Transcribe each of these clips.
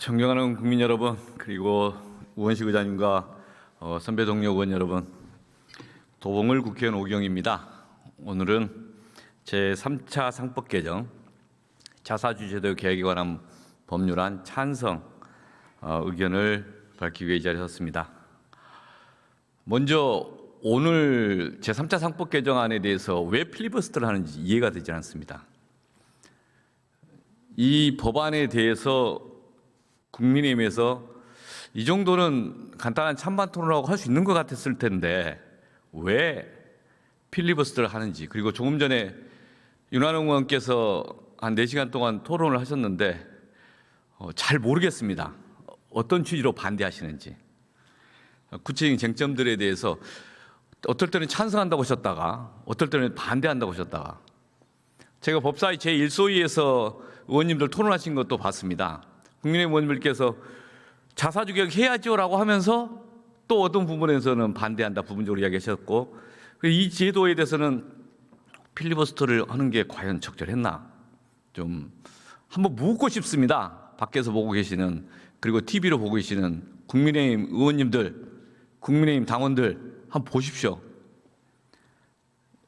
존경하는 국민 여러분, 그리고 우원식 의장님과 선배 동료 의원 여러분, 도봉을 국회의원 오경입니다. 오늘은 제3차 상법 개정 자사주 제도 개혁에 관한 법률안 찬성 의견을 밝히기 위해 이 자리에 섰습니다. 먼저 오늘 제3차 상법 개정안에 대해서 왜 필리버스터를 하는지 이해가 되지 않습니다. 이 법안에 대해서 국민의힘에서 이 정도는 간단한 찬반 토론하고 할 수 있는 것 같았을 텐데 왜 필리버스터를 하는지, 그리고 조금 전에 윤한홍 의원께서 한 4시간 동안 토론을 하셨는데 잘 모르겠습니다. 어떤 취지로 반대하시는지. 구체적인 쟁점들에 대해서 어떨 때는 찬성한다고 하셨다가 어떨 때는 반대한다고 하셨다가, 제가 법사위 제1소위에서 의원님들 토론하신 것도 봤습니다. 국민의힘 의원님들께서 자사주 개혁 해야죠라고 하면서 또 어떤 부분에서는 반대한다 부분적으로 이야기하셨고, 이 제도에 대해서는 필리버스터를 하는 게 과연 적절했나 좀 한번 묻고 싶습니다. 밖에서 보고 계시는, 그리고 TV로 보고 계시는 국민의힘 의원님들, 국민의힘 당원들 한번 보십시오.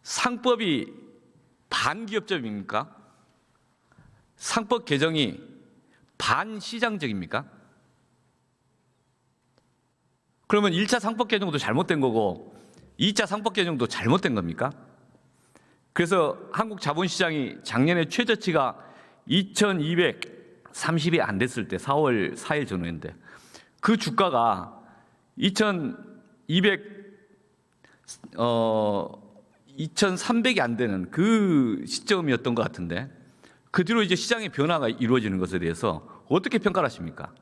상법이 반기업적입니까? 상법 개정이 반시장적입니까? 그러면 1차 상법 개정도 잘못된 거고 2차 상법 개정도 잘못된 겁니까? 그래서 한국 자본시장이 작년에 최저치가 2,230이 안 됐을 때 4월 4일 전후인데 그 주가가 2,300이 안 되는 그 시점이었던 것 같은데, 그 뒤로 이제 시장의 변화가 이루어지는 것에 대해서 어떻게 평가를 하십니까?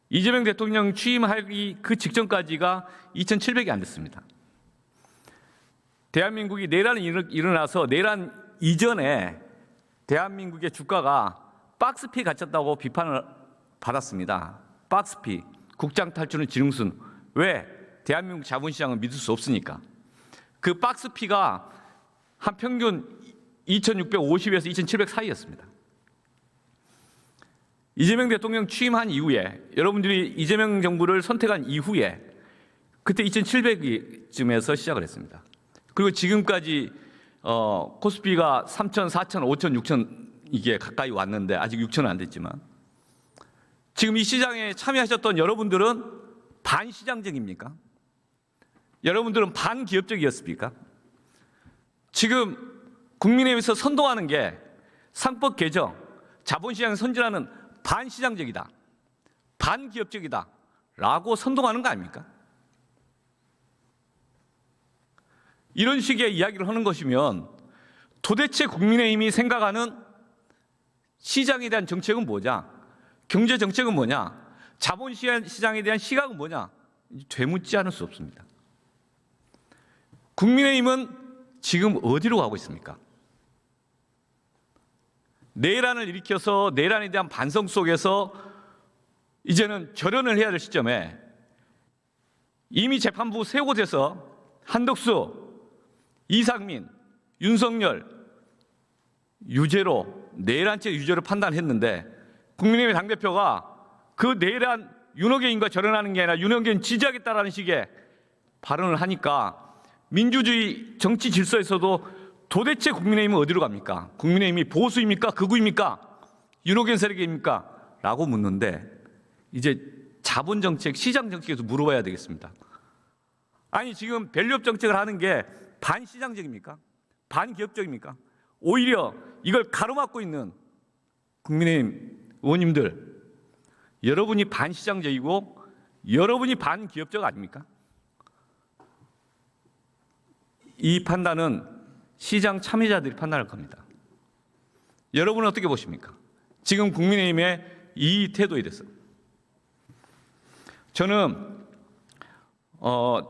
이재명 대통령 취임하기 그 직전까지가 2,700이 안 됐습니다. 대한민국이 내란이 일어나서 내란 이전에 대한민국의 주가가 박스피에 갇혔다고 비판을 받았습니다. 박스피, 국장 탈출은 지능순. 왜? 대한민국 자본시장은 믿을 수 없으니까. 그 박스피가 한 평균 2,650에서 2,700 사이였습니다. 이재명 대통령 취임한 이후에, 여러분들이 이재명 정부를 선택한 이후에 그때 2,700쯤에서 시작을 했습니다. 그리고 지금까지 코스피가 3,000, 4,000, 5,000, 6,000 이게 가까이 왔는데 아직 6,000은 안 됐지만, 지금 이 시장에 참여하셨던 여러분들은 반시장적입니까? 여러분들은 반기업적이었습니까? 지금 국민의힘에서 선동하는 게 상법 개정, 자본시장을 선진하는 반시장적이다, 반기업적이다 라고 선동하는 거 아닙니까? 이런 식의 이야기를 하는 것이면 도대체 국민의힘이 생각하는 시장에 대한 정책은 뭐냐, 경제 정책은 뭐냐, 자본시장에 대한 시각은 뭐냐, 되묻지 않을 수 없습니다. 국민의힘은 지금 어디로 가고 있습니까? 내란을 일으켜서 내란에 대한 반성 속에서 이제는 결연을 해야 될 시점에 이미 재판부 세 곳에서 한덕수, 이상민, 윤석열 유죄로, 내란죄 유죄로 판단했는데, 국민의힘 당대표가 그 내란 윤호계인과 결연하는 게 아니라 윤호계인 지지하겠다라는 식의 발언을 하니까 민주주의 정치 질서에서도 도대체 국민의힘은 어디로 갑니까? 국민의힘이 보수입니까? 극우입니까? 윤호견 세력입니까? 라고 묻는데, 이제 자본정책, 시장정책에서 물어봐야 되겠습니다. 아니, 지금 밸류업 정책을 하는 게 반시장적입니까? 반기업적입니까? 오히려 이걸 가로막고 있는 국민의힘 의원님들, 여러분이 반시장적이고 여러분이 반기업적 아닙니까? 이 판단은 시장 참여자들이 판단할 겁니다. 여러분은 어떻게 보십니까? 지금 국민의힘의 이 태도에 대해서. 저는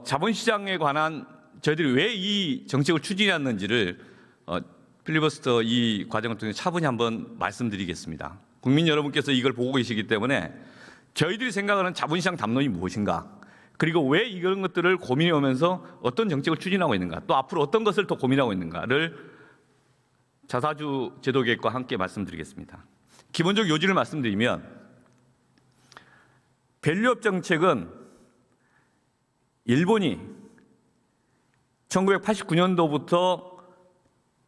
자본시장에 관한 저희들이 왜 이 정책을 추진했는지를 필리버스터 이 과정을 통해 차분히 한번 말씀드리겠습니다. 국민 여러분께서 이걸 보고 계시기 때문에 저희들이 생각하는 자본시장 담론이 무엇인가, 그리고 왜 이런 것들을 고민해 오면서 어떤 정책을 추진하고 있는가, 또 앞으로 어떤 것을 더 고민하고 있는가를 자사주 제도 개혁과 함께 말씀드리겠습니다. 기본적 요지를 말씀드리면 밸류업 정책은 일본이 1989년도부터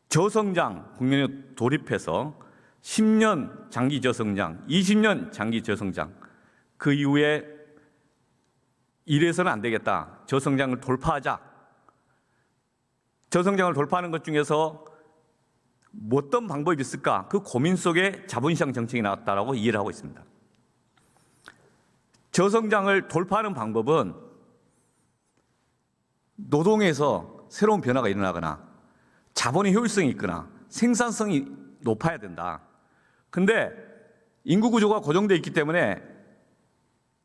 저성장 국면에 돌입해서 10년 장기 저성장, 20년 장기 저성장, 그 이후에 이래서는 안 되겠다. 저성장을 돌파하자. 저성장을 돌파하는 것 중에서 어떤 방법이 있을까? 그 고민 속에 자본시장 정책이 나왔다라고 이해를 하고 있습니다. 저성장을 돌파하는 방법은 노동에서 새로운 변화가 일어나거나 자본의 효율성이 있거나 생산성이 높아야 된다. 근데 인구 구조가 고정되어 있기 때문에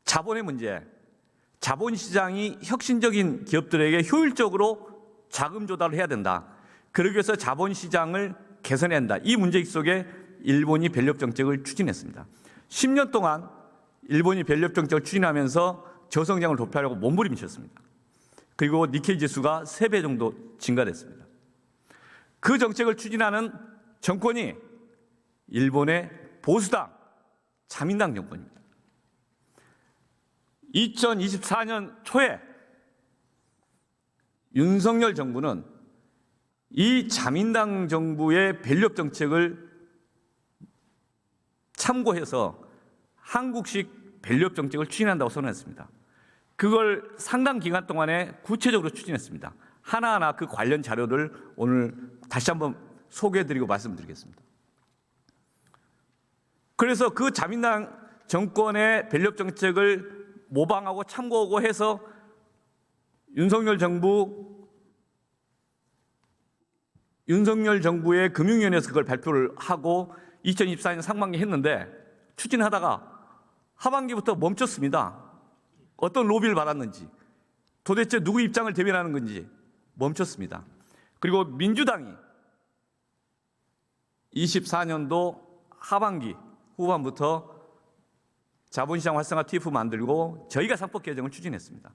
자본의 문제, 자본시장이 혁신적인 기업들에게 효율적으로 자금 조달을 해야 된다. 그러기 위해서 자본시장을 개선해야 한다. 이 문제意识 속에 일본이 밸류업 정책을 추진했습니다. 10년 동안 일본이 밸류업 정책을 추진하면서 저성장을 돌파하려고 몸부림쳤습니다. 그리고 니케이 지수가 3배 정도 증가됐습니다. 그 정책을 추진하는 정권이 일본의 보수당, 자민당 정권입니다. 2024년 초에 윤석열 정부는 이 자민당 정부의 밸류업 정책을 참고해서 한국식 밸류업 정책을 추진한다고 선언했습니다. 그걸 상당 기간 동안에 구체적으로 추진했습니다. 하나하나 그 관련 자료를 오늘 다시 한번 소개해드리고 말씀드리겠습니다. 그래서 그 자민당 정권의 밸류업 정책을 모방하고 참고하고 해서 윤석열 정부의 금융위원회에서 그걸 발표를 하고 2024년 상반기에 했는데 추진하다가 하반기부터 멈췄습니다. 어떤 로비를 받았는지, 도대체 누구 입장을 대변하는 건지 멈췄습니다. 그리고 민주당이 24년도 하반기 후반부터 자본시장 활성화 TF 만들고 저희가 상법 개정을 추진했습니다.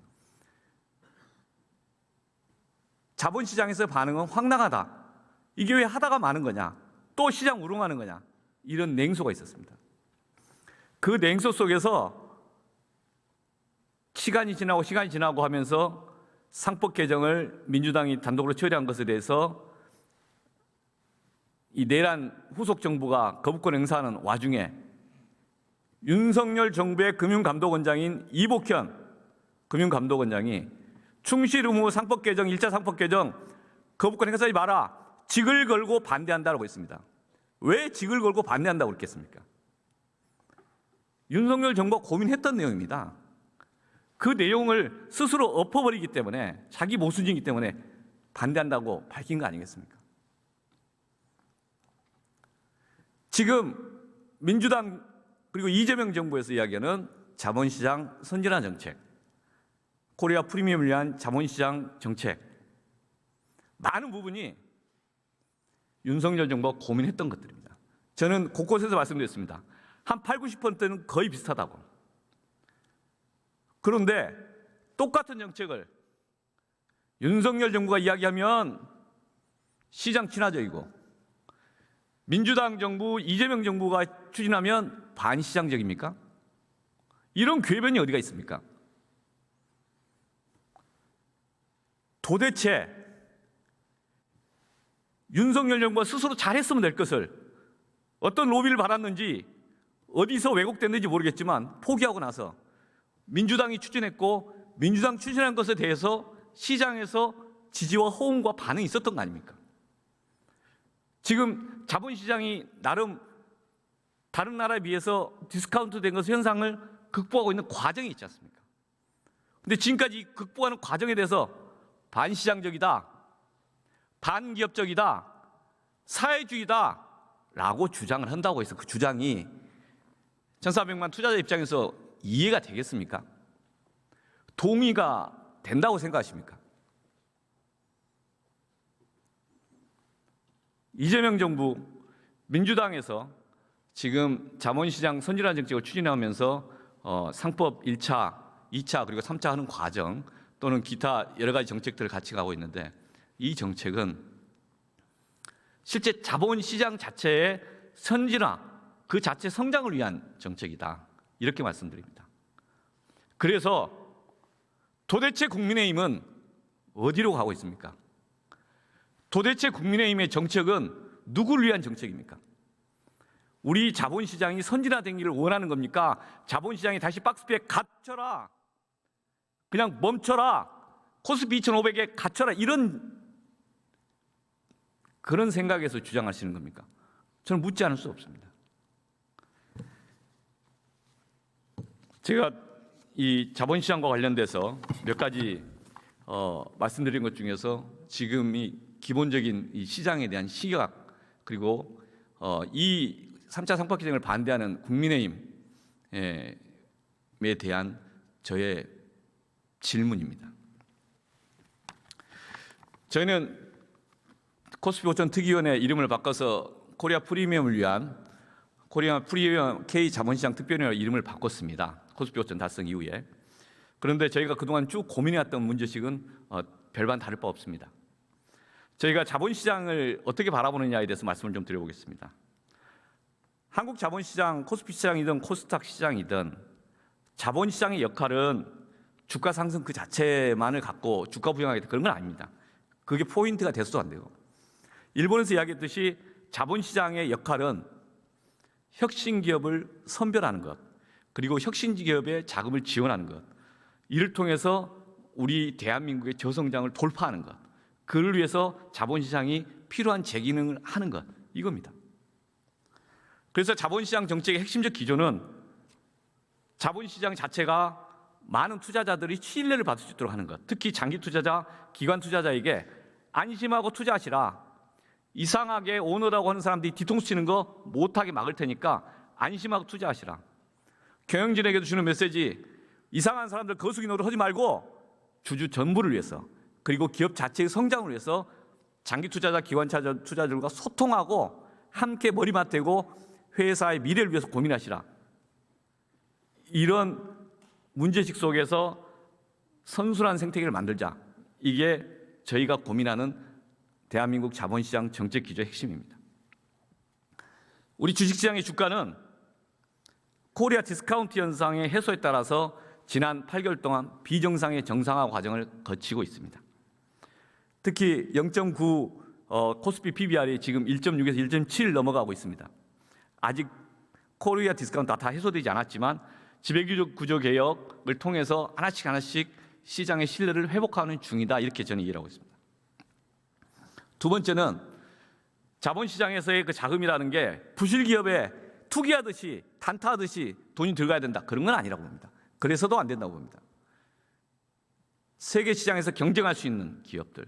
자본시장에서 반응은 황당하다. 이게 왜 하다가 마는 거냐? 또 시장 우롱하는 거냐? 이런 냉소가 있었습니다. 그 냉소 속에서 시간이 지나고 하면서 상법 개정을 민주당이 단독으로 처리한 것에 대해서 이 내란 후속 정부가 거부권 행사하는 와중에 윤석열 정부의 금융감독원장인 이복현 금융감독원장이 충실 의무 상법 개정, 1차 상법 개정 거부권 행사하지 마라. 직을 걸고 반대한다고 했습니다. 왜 직을 걸고 반대한다고 그랬겠습니까? 윤석열 정부가 고민했던 내용입니다. 그 내용을 스스로 엎어버리기 때문에 자기 모순이기 때문에 반대한다고 밝힌 거 아니겠습니까? 지금 민주당 그리고 이재명 정부에서 이야기하는 자본시장 선진화 정책, 코리아 프리미엄을 위한 자본시장 정책, 많은 부분이 윤석열 정부가 고민했던 것들입니다. 저는 곳곳에서 말씀드렸습니다. 한 80, 90%는 거의 비슷하다고. 그런데 똑같은 정책을 윤석열 정부가 이야기하면 시장 친화적이고 민주당 정부, 이재명 정부가 추진하면 반시장적입니까? 이런 궤변이 어디가 있습니까? 도대체 윤석열 정부가 스스로 잘했으면 될 것을 어떤 로비를 받았는지 어디서 왜곡됐는지 모르겠지만 포기하고 나서 민주당이 추진했고 민주당 추진한 것에 대해서 시장에서 지지와 호응과 반응이 있었던 거 아닙니까? 지금 자본시장이 나름 다른 나라에 비해서 디스카운트 된 것의 현상을 극복하고 있는 과정이 있지 않습니까? 근데 지금까지 극복하는 과정에 대해서 반시장적이다, 반기업적이다, 사회주의다 라고 주장을 한다고 해서 그 주장이 1,400만 투자자 입장에서 이해가 되겠습니까? 동의가 된다고 생각하십니까? 이재명 정부, 민주당에서 지금 자본시장 선진화 정책을 추진하면서 상법 1차, 2차 그리고 3차 하는 과정 또는 기타 여러 가지 정책들을 같이 가고 있는데 이 정책은 실제 자본시장 자체의 선진화, 그 자체 성장을 위한 정책이다. 이렇게 말씀드립니다. 그래서 도대체 국민의힘은 어디로 가고 있습니까? 도대체 국민의힘의 정책은 누구를 위한 정책입니까? 우리 자본시장이 선진화되기를 원하는 겁니까? 자본시장이 다시 박스피에 갇혀라. 그냥 멈춰라. 코스피 2,500에 갇혀라. 그런 생각에서 주장하시는 겁니까? 저는 묻지 않을 수 없습니다. 제가 이 자본시장과 관련돼서 몇 가지 말씀드린 것 중에서 지금 이 기본적인 이 시장에 대한 시각, 그리고 이 3차 성과개정을 반대하는 국민의힘에 대한 저의 질문입니다. 저희는 코스피 5천 특위위원회 이름을 바꿔서 코리아 프리미엄을 위한 코리아 프리미엄 K 자본시장 특별위원회 이름을 바꿨습니다. 코스피 5천 달성 이후에. 그런데 저희가 그동안 쭉 고민해왔던 문제식은 별반 다를 바 없습니다. 저희가 자본시장을 어떻게 바라보느냐에 대해서 말씀을 좀 드려보겠습니다. 한국 자본시장, 코스피 시장이든 코스닥 시장이든 자본시장의 역할은 주가 상승 그 자체만을 갖고 주가 부양하겠다 그런 건 아닙니다. 그게 포인트가 돼서도 안 되고, 일본에서 이야기했듯이 자본시장의 역할은 혁신기업을 선별하는 것, 그리고 혁신기업의 자금을 지원하는 것, 이를 통해서 우리 대한민국의 저성장을 돌파하는 것, 그를 위해서 자본시장이 필요한 재기능을 하는 것, 이겁니다. 그래서 자본시장 정책의 핵심적 기조는 자본시장 자체가 많은 투자자들이 신뢰를 받을 수 있도록 하는 것, 특히 장기 투자자, 기관 투자자에게 안심하고 투자하시라. 이상하게 오너라고 하는 사람들이 뒤통수 치는 거 못하게 막을 테니까 안심하고 투자하시라. 경영진에게도 주는 메시지, 이상한 사람들 거수기 노릇 하지 말고 주주 전부를 위해서, 그리고 기업 자체의 성장을 위해서 장기 투자자, 기관 투자자들과 소통하고 함께 머리 맞대고 회사의 미래를 위해서 고민하시라. 이런 문제식 속에서 선순환 생태계를 만들자. 이게 저희가 고민하는 대한민국 자본시장 정책 기조의 핵심입니다. 우리 주식시장의 주가는 코리아 디스카운트 현상의 해소에 따라서 지난 8개월 동안 비정상의 정상화 과정을 거치고 있습니다. 특히 0.9 코스피 PBR이 지금 1.6에서 1.7 넘어가고 있습니다. 아직 코리아 디스카운트 다 해소되지 않았지만 지배구조 개혁을 통해서 하나씩 시장의 신뢰를 회복하는 중이다, 이렇게 저는 이해하고 있습니다. 두 번째는 자본시장에서의 그 자금이라는 게 부실기업에 투기하듯이 단타하듯이 돈이 들어가야 된다, 그런 건 아니라고 봅니다. 그래서도 안 된다고 봅니다. 세계 시장에서 경쟁할 수 있는 기업들,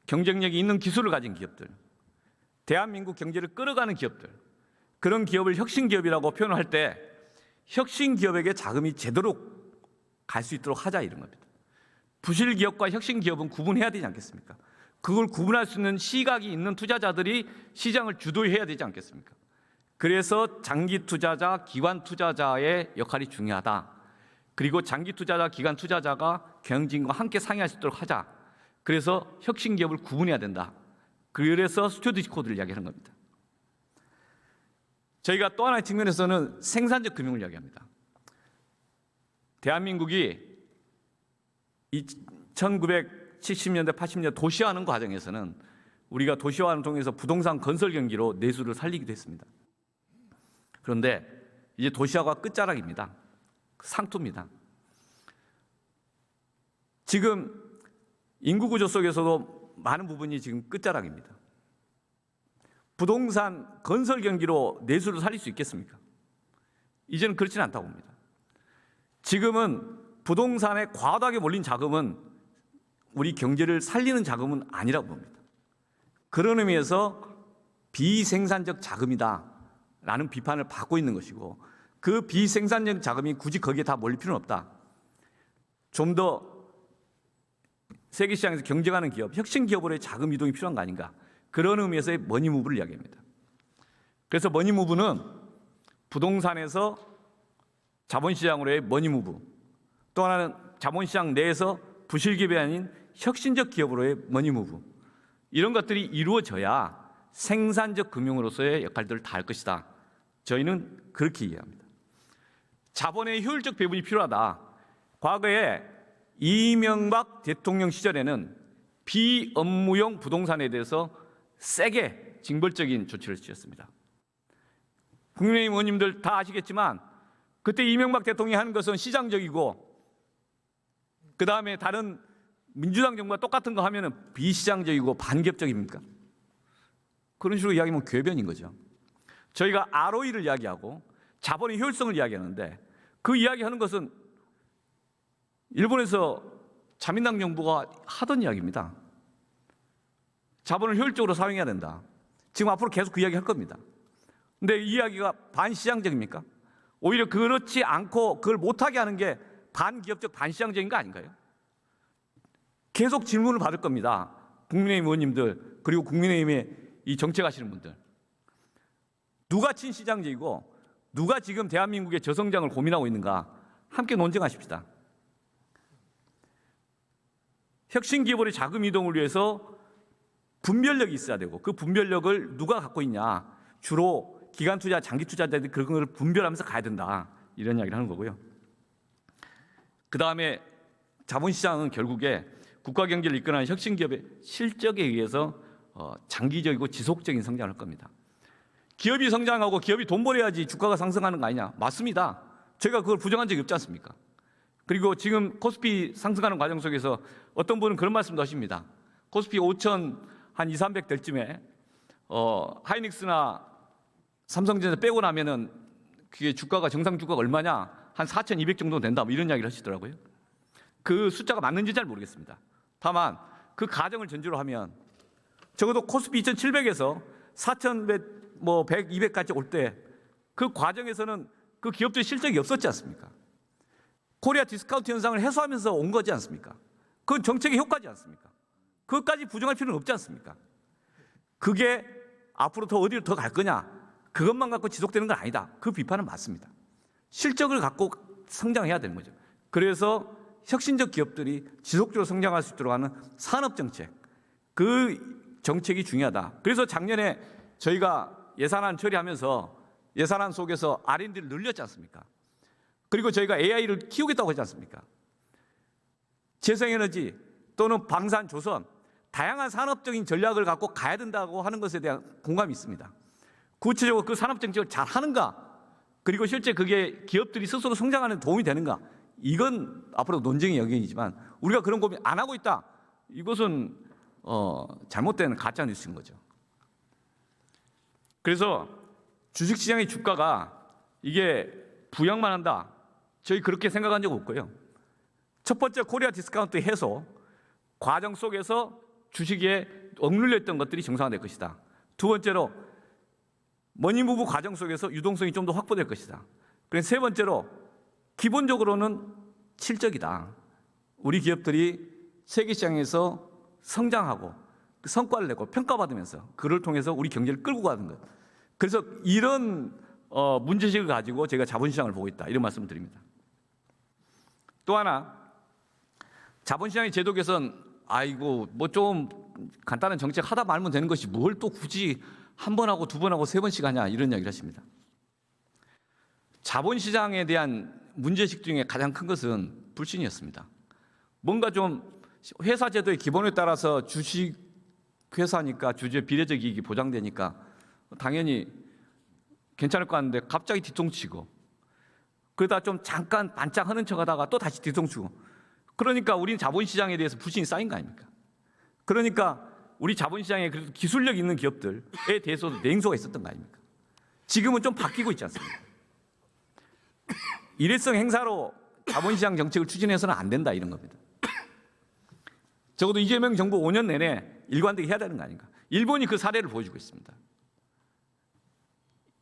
경쟁력이 있는 기술을 가진 기업들, 대한민국 경제를 끌어가는 기업들, 그런 기업을 혁신기업이라고 표현을 할 때 혁신기업에게 자금이 제대로 갈 수 있도록 하자, 이런 겁니다. 부실기업과 혁신기업은 구분해야 되지 않겠습니까? 그걸 구분할 수 있는 시각이 있는 투자자들이 시장을 주도해야 되지 않겠습니까? 그래서 장기 투자자, 기관 투자자의 역할이 중요하다. 그리고 장기 투자자, 기관 투자자가 경영진과 함께 상의할 수 있도록 하자. 그래서 혁신기업을 구분해야 된다. 그래서 스튜어디십 코드를 이야기하는 겁니다. 저희가 또 하나의 측면에서는 생산적 금융을 이야기합니다. 대한민국이 1970년대, 80년대 도시화하는 과정에서는 우리가 도시화를 통해서 부동산 건설 경기로 내수를 살리기도 했습니다. 그런데 이제 도시화가 끝자락입니다. 상투입니다. 지금 인구 구조 속에서도 많은 부분이 지금 끝자락입니다. 부동산 건설 경기로 내수를 살릴 수 있겠습니까? 이제는 그렇지는 않다고 봅니다. 지금은 부동산에 과다하게 몰린 자금은 우리 경제를 살리는 자금은 아니라고 봅니다. 그런 의미에서 비생산적 자금이다라는 비판을 받고 있는 것이고, 그 비생산적 자금이 굳이 거기에 다 몰릴 필요는 없다. 좀 더 세계 시장에서 경쟁하는 기업, 혁신 기업으로의 자금 이동이 필요한 거 아닌가. 그런 의미에서의 머니무브를 이야기합니다. 그래서 머니무브는 부동산에서 자본시장으로의 머니무브, 또 하나는 자본시장 내에서 부실기업이 아닌 혁신적 기업으로의 머니무브, 이런 것들이 이루어져야 생산적 금융으로서의 역할들을 다할 것이다. 저희는 그렇게 이해합니다. 자본의 효율적 배분이 필요하다. 과거에 이명박 대통령 시절에는 비업무용 부동산에 대해서 세게 징벌적인 조치를 취했습니다. 국민의힘 의원님들 다 아시겠지만 그때 이명박 대통령이 하는 것은 시장적이고 그 다음에 다른 민주당 정부가 똑같은 거 하면은 비시장적이고 반기업적입니까? 그런 식으로 이야기하면 궤변인 거죠. 저희가 ROE를 이야기하고 자본의 효율성을 이야기하는데 그 이야기하는 것은 일본에서 자민당 정부가 하던 이야기입니다. 자본을 효율적으로 사용해야 된다. 지금 앞으로 계속 그 이야기 할 겁니다. 근데 이 이야기가 반시장적입니까? 오히려 그렇지 않고 그걸 못하게 하는 게 반기업적 반시장적인 거 아닌가요? 계속 질문을 받을 겁니다. 국민의힘 의원님들 그리고 국민의힘의 이 정책하시는 분들. 누가 친시장적이고 누가 지금 대한민국의 저성장을 고민하고 있는가 함께 논쟁하십시다. 혁신기업의 자금 이동을 위해서 분별력이 있어야 되고 그 분별력을 누가 갖고 있냐. 주로 기간 투자, 장기 투자자들이 그런 걸 분별하면서 가야 된다. 이런 이야기를 하는 거고요. 그 다음에 자본시장은 결국에 국가 경제를 이끌어가는 혁신기업의 실적에 의해서 장기적이고 지속적인 성장을 할 겁니다. 기업이 성장하고 기업이 돈 벌어야지 주가가 상승하는 거 아니냐? 맞습니다. 제가 그걸 부정한 적이 없지 않습니까? 그리고 지금 코스피 상승하는 과정 속에서 어떤 분은 그런 말씀도 하십니다. 코스피 5천 한 2, 300 될 쯤에 하이닉스나 삼성전자 빼고 나면은 그게 주가가 정상 주가가 얼마냐? 한 4,200 정도 된다. 뭐 이런 이야기를 하시더라고요. 그 숫자가 맞는지 잘 모르겠습니다. 다만 그 가정을 전제로 하면 적어도 코스피 2,700에서 4,100, 100, 200까지 올 때 그 과정에서는 그 기업들의 실적이 없었지 않습니까? 코리아 디스카운트 현상을 해소하면서 온 거지 않습니까? 그건 정책의 효과지 않습니까? 그것까지 부정할 필요는 없지 않습니까? 그게 앞으로 더 어디로 더 갈 거냐? 그것만 갖고 지속되는 건 아니다. 그 비판은 맞습니다. 실적을 갖고 성장해야 되는 거죠. 그래서 혁신적 기업들이 지속적으로 성장할 수 있도록 하는 산업정책, 그 정책이 중요하다. 그래서 작년에 저희가 예산안 처리하면서 예산안 속에서 R&D를 늘렸지 않습니까? 그리고 저희가 AI를 키우겠다고 하지 않습니까? 재생에너지 또는 방산, 조선, 다양한 산업적인 전략을 갖고 가야 된다고 하는 것에 대한 공감이 있습니다. 구체적으로 그 산업정책을 잘 하는가, 그리고 실제 그게 기업들이 스스로 성장하는 데 도움이 되는가, 이건 앞으로 논쟁의 영역이지만 우리가 그런 고민 안 하고 있다. 이것은 잘못된 가짜 뉴스인 거죠. 그래서 주식시장의 주가가 이게 부양만 한다. 저희 그렇게 생각한 적 없고요. 첫 번째 코리아 디스카운트 해소 과정 속에서 주식에 억눌려 있던 것들이 정상화될 것이다. 두 번째로 머니무브 과정 속에서 유동성이 좀 더 확보될 것이다. 그래서 세 번째로 기본적으로는 실적이다. 우리 기업들이 세계 시장에서 성장하고 그 성과를 내고 평가받으면서 그를 통해서 우리 경제를 끌고 가는 것. 그래서 이런 문제식을 가지고 제가 자본시장을 보고 있다. 이런 말씀을 드립니다. 또 하나 자본시장의 제도 개선 뭐 좀 간단한 정책 하다 말면 되는 것이 뭘 또 굳이 한 번 하고 두 번 하고 세 번씩 하냐 이런 이야기를 하십니다. 자본시장에 대한 문제식 중에 가장 큰 것은 불신이었습니다. 뭔가 좀 회사 제도의 기본에 따라서 주식 회사니까 주주의 비례적 이익이 보장되니까 당연히 괜찮을 것 같은데 갑자기 뒤통치고 그러다 좀 잠깐 반짝 하는 척하다가 또 다시 뒤통치고 그러니까 우리는 자본시장에 대해서 불신이 쌓인 거 아닙니까? 그러니까 우리 자본시장에 그래도 기술력 있는 기업들에 대해서도 냉소가 있었던 거 아닙니까? 지금은 좀 바뀌고 있지 않습니까? 일회성 행사로 자본시장 정책을 추진해서는 안 된다 이런 겁니다. 적어도 이재명 정부 5년 내내 일관되게 해야 되는 거 아닌가? 일본이 그 사례를 보여주고 있습니다.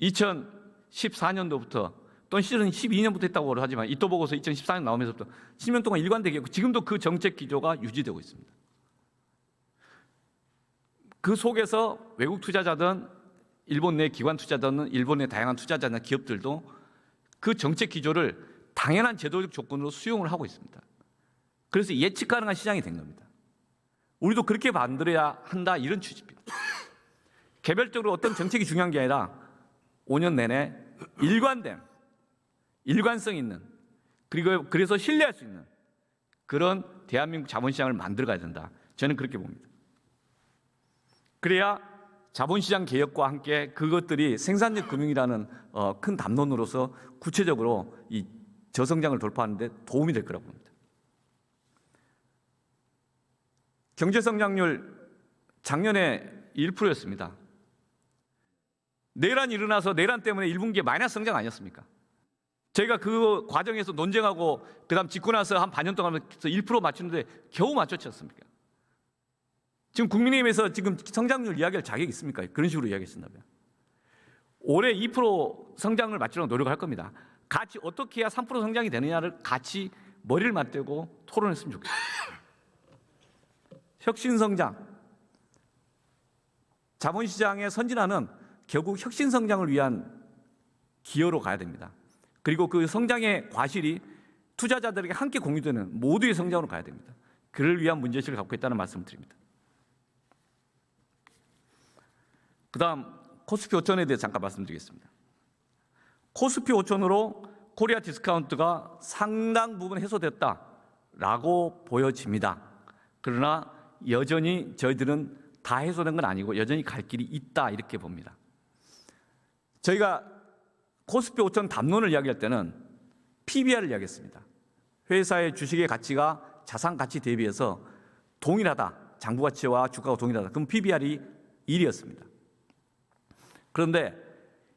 2014년도부터 또는 실은 12년부터 했다고 하지만 이또 보고서 2014년 나오면서부터 10년 동안 일관되게 했고 지금도 그 정책 기조가 유지되고 있습니다. 그 속에서 외국 투자자든 일본 내 기관 투자자든 일본 내 다양한 투자자나 기업들도 그 정책 기조를 당연한 제도적 조건으로 수용을 하고 있습니다. 그래서 예측 가능한 시장이 된 겁니다. 우리도 그렇게 만들어야 한다 이런 취지입니다. 개별적으로 어떤 정책이 중요한 게 아니라 5년 내내 일관된, 일관성 있는, 그리고 그래서 신뢰할 수 있는 그런 대한민국 자본시장을 만들어가야 된다. 저는 그렇게 봅니다. 그래야 자본시장 개혁과 함께 그것들이 생산력 금융이라는 큰 담론으로서 구체적으로 이 저성장을 돌파하는 데 도움이 될 거라고 봅니다. 경제성장률 작년에 1%였습니다. 내란 일어나서 내란 때문에 1분기에 마이너스 성장 아니었습니까? 저희가 그 과정에서 논쟁하고 그다음 짓고 나서 한 반년 동안 1% 맞추는데 겨우 맞췄지 않습니까? 지금 국민의힘에서 지금 성장률 이야기할 자격이 있습니까? 그런 식으로 이야기했었나봐요. 올해 2% 성장을 맞추려고 노력할 겁니다. 같이 어떻게 해야 3% 성장이 되느냐를 같이 머리를 맞대고 토론했으면 좋겠어요. 혁신성장, 자본시장의 선진화는 결국 혁신성장을 위한 기여로 가야 됩니다. 그리고 그 성장의 과실이 투자자들에게 함께 공유되는 모두의 성장으로 가야 됩니다. 그를 위한 문제의식을 갖고 있다는 말씀을 드립니다. 그 다음 코스피 5천에 대해 잠깐 말씀드리겠습니다. 코스피 5천으로 코리아 디스카운트가 상당 부분 해소됐다라고 보여집니다. 그러나 여전히 저희들은 다 해소된 건 아니고 여전히 갈 길이 있다 이렇게 봅니다. 저희가 코스피 5천 담론을 이야기할 때는 PBR을 이야기했습니다. 회사의 주식의 가치가 자산 가치 대비해서 동일하다. 장부 가치와 주가가 동일하다. 그럼 PBR이 1이었습니다. 그런데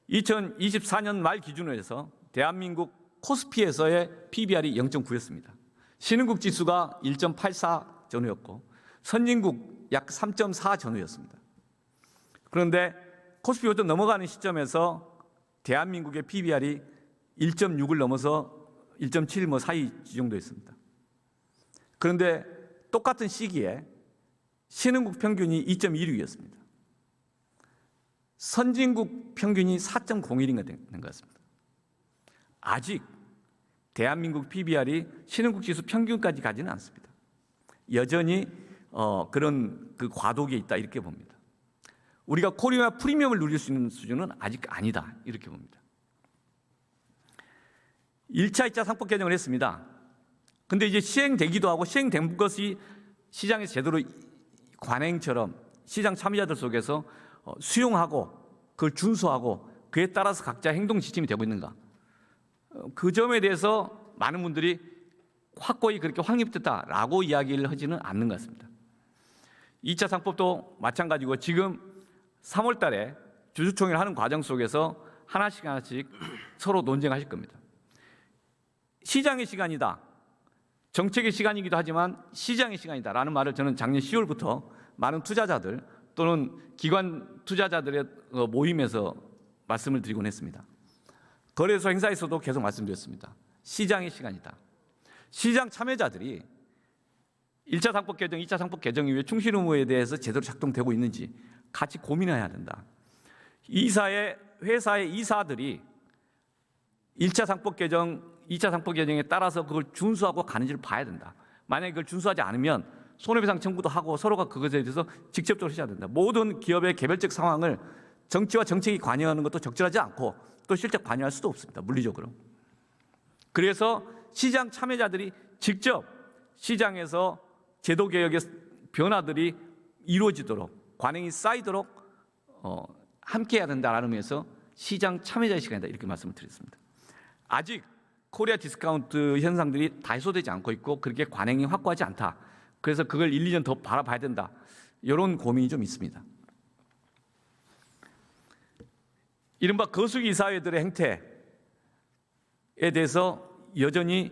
2024년 말 기준으로 해서 대한민국 코스피에서의 PBR이 0.9였습니다. 신흥국 지수가 1.84 전후였고 선진국 약 3.4 전후였습니다. 그런데 코스피 5점 넘어가는 시점에서 대한민국의 PBR이 1.6을 넘어서 1.7 뭐 사이 정도였습니다. 그런데 똑같은 시기에 신흥국 평균이 2.16이었습니다. 선진국 평균이 4.01인가 된 것 같습니다. 아직 대한민국 PBR이 신흥국 지수 평균까지 가지는 않습니다. 여전히 그런 그 과도기에 있다 이렇게 봅니다. 우리가 코리아 프리미엄을 누릴 수 있는 수준은 아직 아니다 이렇게 봅니다. 1차, 2차 상법 개정을 했습니다. 근데 이제 시행되기도 하고 시행된 것이 시장에서 제대로 관행처럼 시장 참여자들 속에서 수용하고 그걸 준수하고 그에 따라서 각자 행동 지침이 되고 있는가? 그 점에 대해서 많은 분들이 확고히 그렇게 확립됐다라고 이야기를 하지는 않는 것 같습니다. 2차 상법도 마찬가지고 지금 3월 달에 주주총회를 하는 과정 속에서 하나씩 서로 논쟁하실 겁니다. 시장의 시간이다. 정책의 시간이기도 하지만 시장의 시간이다라는 말을 저는 작년 10월부터 많은 투자자들 또는 기관 투자자들의 모임에서 말씀을 드리곤 했습니다. 거래소 행사에서도 계속 말씀드렸습니다. 시장의 시간이다. 시장 참여자들이 1차 상법 개정, 2차 상법 개정 이후에 충실 의무에 대해서 제대로 작동되고 있는지 같이 고민해야 된다. 회사의 이사들이 1차 상법 개정, 2차 상법 개정에 따라서 그걸 준수하고 가는지를 봐야 된다. 만약에 그걸 준수하지 않으면 손해배상 청구도 하고 서로가 그것에 대해서 직접적으로 해야 된다. 모든 기업의 개별적 상황을 정치와 정책이 관여하는 것도 적절하지 않고 또 실적 관여할 수도 없습니다. 물리적으로. 그래서 시장 참여자들이 직접 시장에서 제도 개혁의 변화들이 이루어지도록 관행이 쌓이도록 함께 해야 된다라는 의미에서 시장 참여자의 시간이다 이렇게 말씀을 드렸습니다. 아직 코리아 디스카운트 현상들이 다 해소되지 않고 있고 그렇게 관행이 확고하지 않다. 그래서 그걸 1, 2년 더 바라봐야 된다. 이런 고민이 좀 있습니다. 이른바 거수기 이사회들의 행태에 대해서 여전히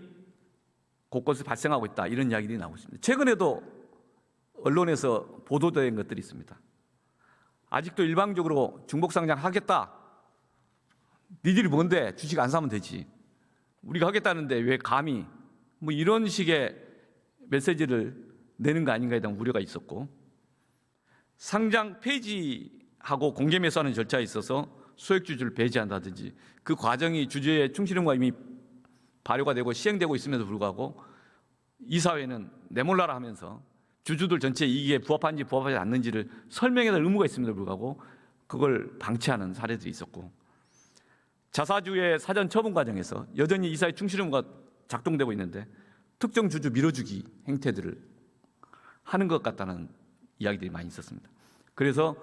곳곳에 발생하고 있다. 이런 이야기들이 나오고 있습니다. 최근에도 언론에서 보도된 것들이 있습니다. 아직도 일방적으로 중복상장 하겠다. 니들이 뭔데 주식 안 사면 되지. 우리가 하겠다는데 왜 감히 뭐 이런 식의 메시지를 내는 거 아닌가에 대한 우려가 있었고 상장 폐지하고 공개 매수하는 절차에 있어서 소액주주를 배제한다든지 그 과정이 주주의 충실 의무가 이미 발효가 되고 시행되고 있음에도 불구하고 이사회는 내몰라라 하면서 주주들 전체 이익에 부합하는지 부합하지 않는지를 설명해야 할 의무가 있음에도 불구하고 그걸 방치하는 사례들이 있었고 자사주의 사전 처분 과정에서 여전히 이사의 충실 의무가 작동되고 있는데 특정 주주 밀어주기 행태들을 하는 것 같다는 이야기들이 많이 있었습니다. 그래서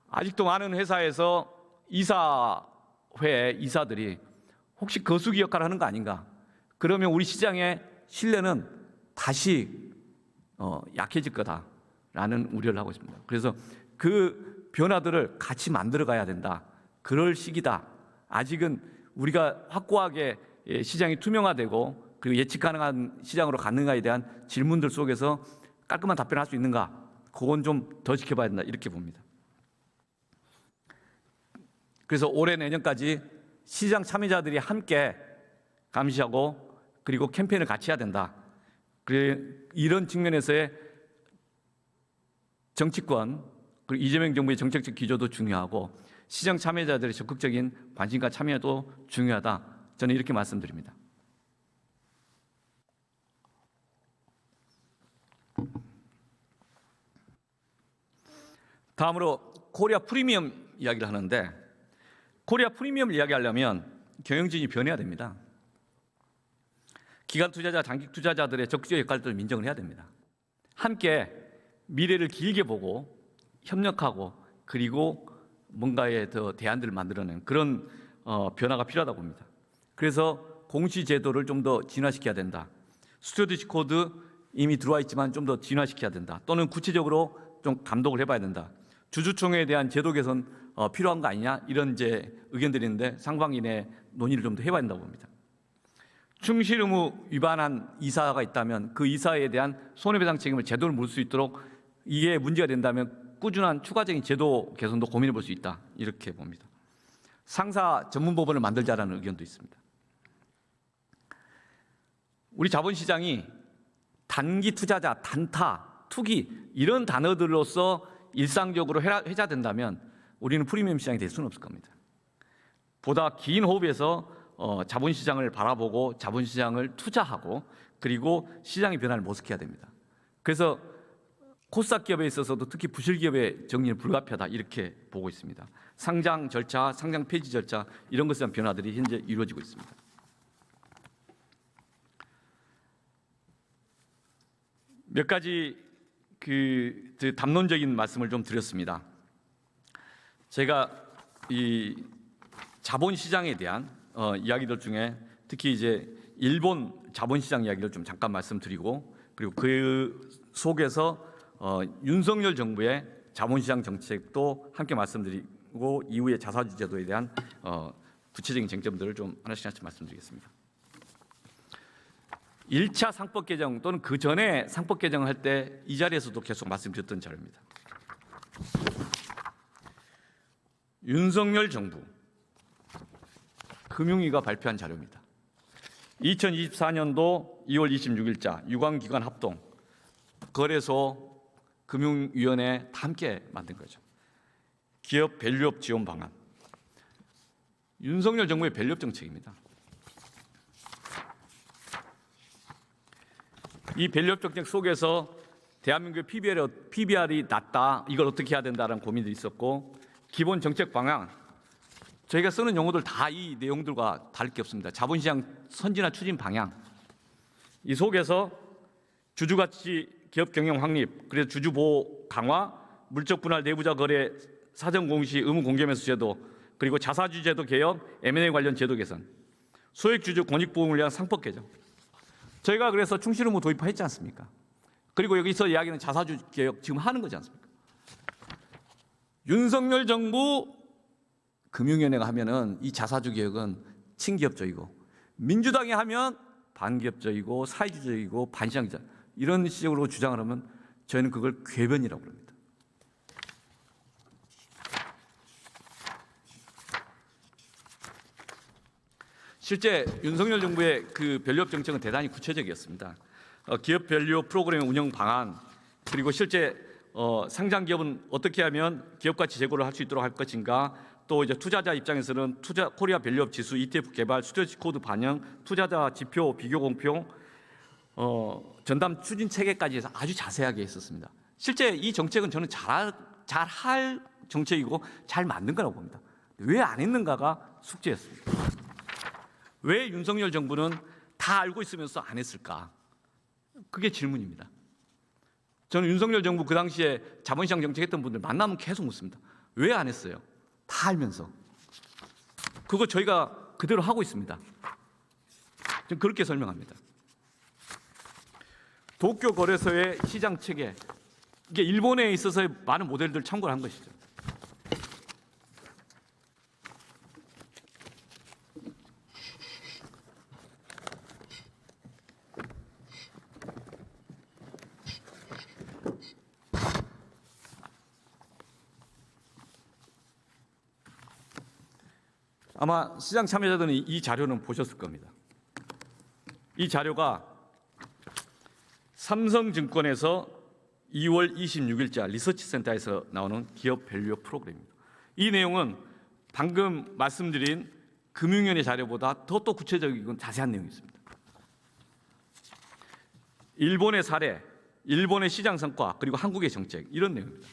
아직도 많은 회사에서 이사회 이사들이 혹시 거수기 역할을 하는 거 아닌가? 그러면 우리 시장의 신뢰는 다시 약해질 거다라는 우려를 하고 있습니다. 그래서 그 변화들을 같이 만들어 가야 된다. 그럴 시기다. 아직은 우리가 확고하게 시장이 투명화되고 그리고 예측 가능한 시장으로 가는가에 대한 질문들 속에서 깔끔한 답변을 할 수 있는가? 그건 좀 더 지켜봐야 된다. 이렇게 봅니다. 그래서 올해 내년까지 시장 참여자들이 함께 감시하고 그리고 캠페인을 같이 해야 된다. 이런 측면에서의 정치권 그리고 이재명 정부의 정책적 기조도 중요하고 시장 참여자들의 적극적인 관심과 참여도 중요하다. 저는 이렇게 말씀드립니다. 다음으로 코리아 프리미엄 이야기를 하는데 코리아 프리미엄을 이야기하려면 경영진이 변해야 됩니다. 기관 투자자, 장기 투자자들의 적극적 역할들을 인정을 해야 됩니다. 함께 미래를 길게 보고 협력하고 그리고 뭔가의 더 대안들을 만들어내는 그런 변화가 필요하다고 봅니다. 그래서 공시 제도를 좀 더 진화시켜야 된다. 스튜어디십 코드 이미 들어와 있지만 좀 더 진화시켜야 된다. 또는 구체적으로 좀 감독을 해봐야 된다. 주주총회에 대한 제도 개선 필요한 거 아니냐 이런 이제 의견들이 있는데 상반기 내 논의를 좀 더 해봐야 된다고 봅니다. 충실 의무 위반한 이사가 있다면 그 이사에 대한 손해배상 책임을 제대로 물을 수 있도록 이게 문제가 된다면 꾸준한 추가적인 제도 개선도 고민해 볼 수 있다 이렇게 봅니다. 상사 전문법원을 만들자라는 의견도 있습니다. 우리 자본시장이 단기 투자자, 단타, 투기 이런 단어들로서 일상적으로 회자된다면 우리는 프리미엄 시장이 될 수는 없을 겁니다. 보다 긴 호흡에서 자본시장을 바라보고 자본시장을 투자하고 그리고 시장의 변화를 모색해야 됩니다. 그래서 코스닥 기업에 있어서도 특히 부실기업의 정리는 불가피하다 이렇게 보고 있습니다. 상장 절차, 상장 폐지 절차 이런 것에 대한 변화들이 현재 이루어지고 있습니다. 몇 가지 담론적인 말씀을 좀 드렸습니다. 제가 이 자본시장에 대한 이야기들 중에 특히 이제 일본 자본시장 이야기를 좀 잠깐 말씀드리고 그리고 그 속에서 윤석열 정부의 자본시장 정책도 함께 말씀드리고 이후에 자사주 제도에 대한 구체적인 쟁점들을 좀 하나씩 말씀드리겠습니다. 1차 상법 개정 또는 그 전에 상법 개정을 할 때 이 자리에서도 계속 말씀드렸던 자료입니다. 윤석열 정부 금융위가 발표한 자료입니다. 2024년도 2월 26일자 유관기관 합동 거래소 금융위원회 다 함께 만든 거죠. 기업 밸류업 지원 방안. 윤석열 정부의 밸류업 정책입니다. 이 밸류업 정책 속에서 대한민국의 PBR이 낮다. 이걸 어떻게 해야 된다는 고민들이 있었고 기본 정책 방향. 저희가 쓰는 용어들 다 이 내용들과 다를 게 없습니다. 자본시장 선진화 추진 방향. 이 속에서 주주가치 기업 경영 확립, 그래서 주주보호 강화, 물적 분할 내부자 거래 사전 공시 의무 공개 매수 제도, 그리고 자사주 제도 개혁, M&A 관련 제도 개선, 소액 주주 권익 보험을 위한 상법 개정. 저희가 그래서 충실 의무 도입했지 않습니까? 그리고 여기서 이야기는 자사주 개혁 지금 하는 거지 않습니까? 윤석열 정부 금융위원회가 하면은 이 자사주 개혁은 친기업적이고 민주당이 하면 반기업적이고 사회주의적이고 반시장적 이런 식으로 주장을 하면 저희는 그걸 궤변이라고 합니다. 실제 윤석열 정부의 그 밸류업 정책은 대단히 구체적이었습니다. 기업 밸류업 프로그램 운영 방안 그리고 실제 상장 기업은 어떻게 하면 기업 가치 제고를 할 수 있도록 할 것인가 또 이제 투자자 입장에서는 코리아 밸류업 지수 ETF 개발, 스튜어디십 코드 반영, 투자자 지표 비교 공표, 전담 추진 체계까지 해서 아주 자세하게 했었습니다. 실제 이 정책은 저는 잘할 정책이고 잘 만든 거라고 봅니다. 왜 안 했는가가 숙제였습니다. 왜 윤석열 정부는 다 알고 있으면서 안 했을까? 그게 질문입니다. 저는 윤석열 정부 그 당시에 자본시장 정책했던 분들 만나면 계속 묻습니다. 왜 안 했어요? 다 알면서. 그거 저희가 그대로 하고 있습니다. 저는 그렇게 설명합니다. 도쿄 거래소의 시장 체계, 이게 일본에 있어서의 많은 모델들 참고를 한 것이죠. 아마 시장 참여자들은 이 자료는 보셨을 겁니다. 이 자료가 삼성증권에서 2월 26일자 리서치센터에서 나오는 기업 밸류 프로그램입니다. 이 내용은 방금 말씀드린 금융위원회 자료보다 더 또 구체적이고 자세한 내용이 있습니다. 일본의 사례, 일본의 시장 성과, 그리고 한국의 정책, 이런 내용입니다.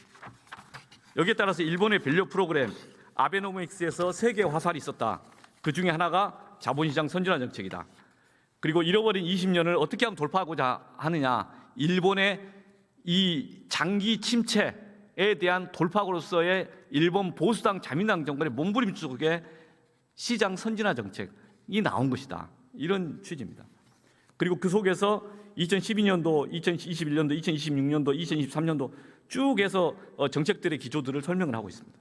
여기에 따라서 일본의 밸류 프로그램 아베노믹스에서 3개의 화살이 있었다. 그 중에 하나가 자본시장 선진화 정책이다. 그리고 잃어버린 20년을 어떻게 하면 돌파하고자 하느냐. 일본의 이 장기 침체에 대한 돌파구로서의 일본 보수당 자민당 정권의 몸부림치 속에 시장 선진화 정책이 나온 것이다. 이런 취지입니다. 그리고 그 속에서 2012년도, 2021년도, 2026년도, 2023년도 쭉 해서 정책들의 기조들을 설명을 하고 있습니다.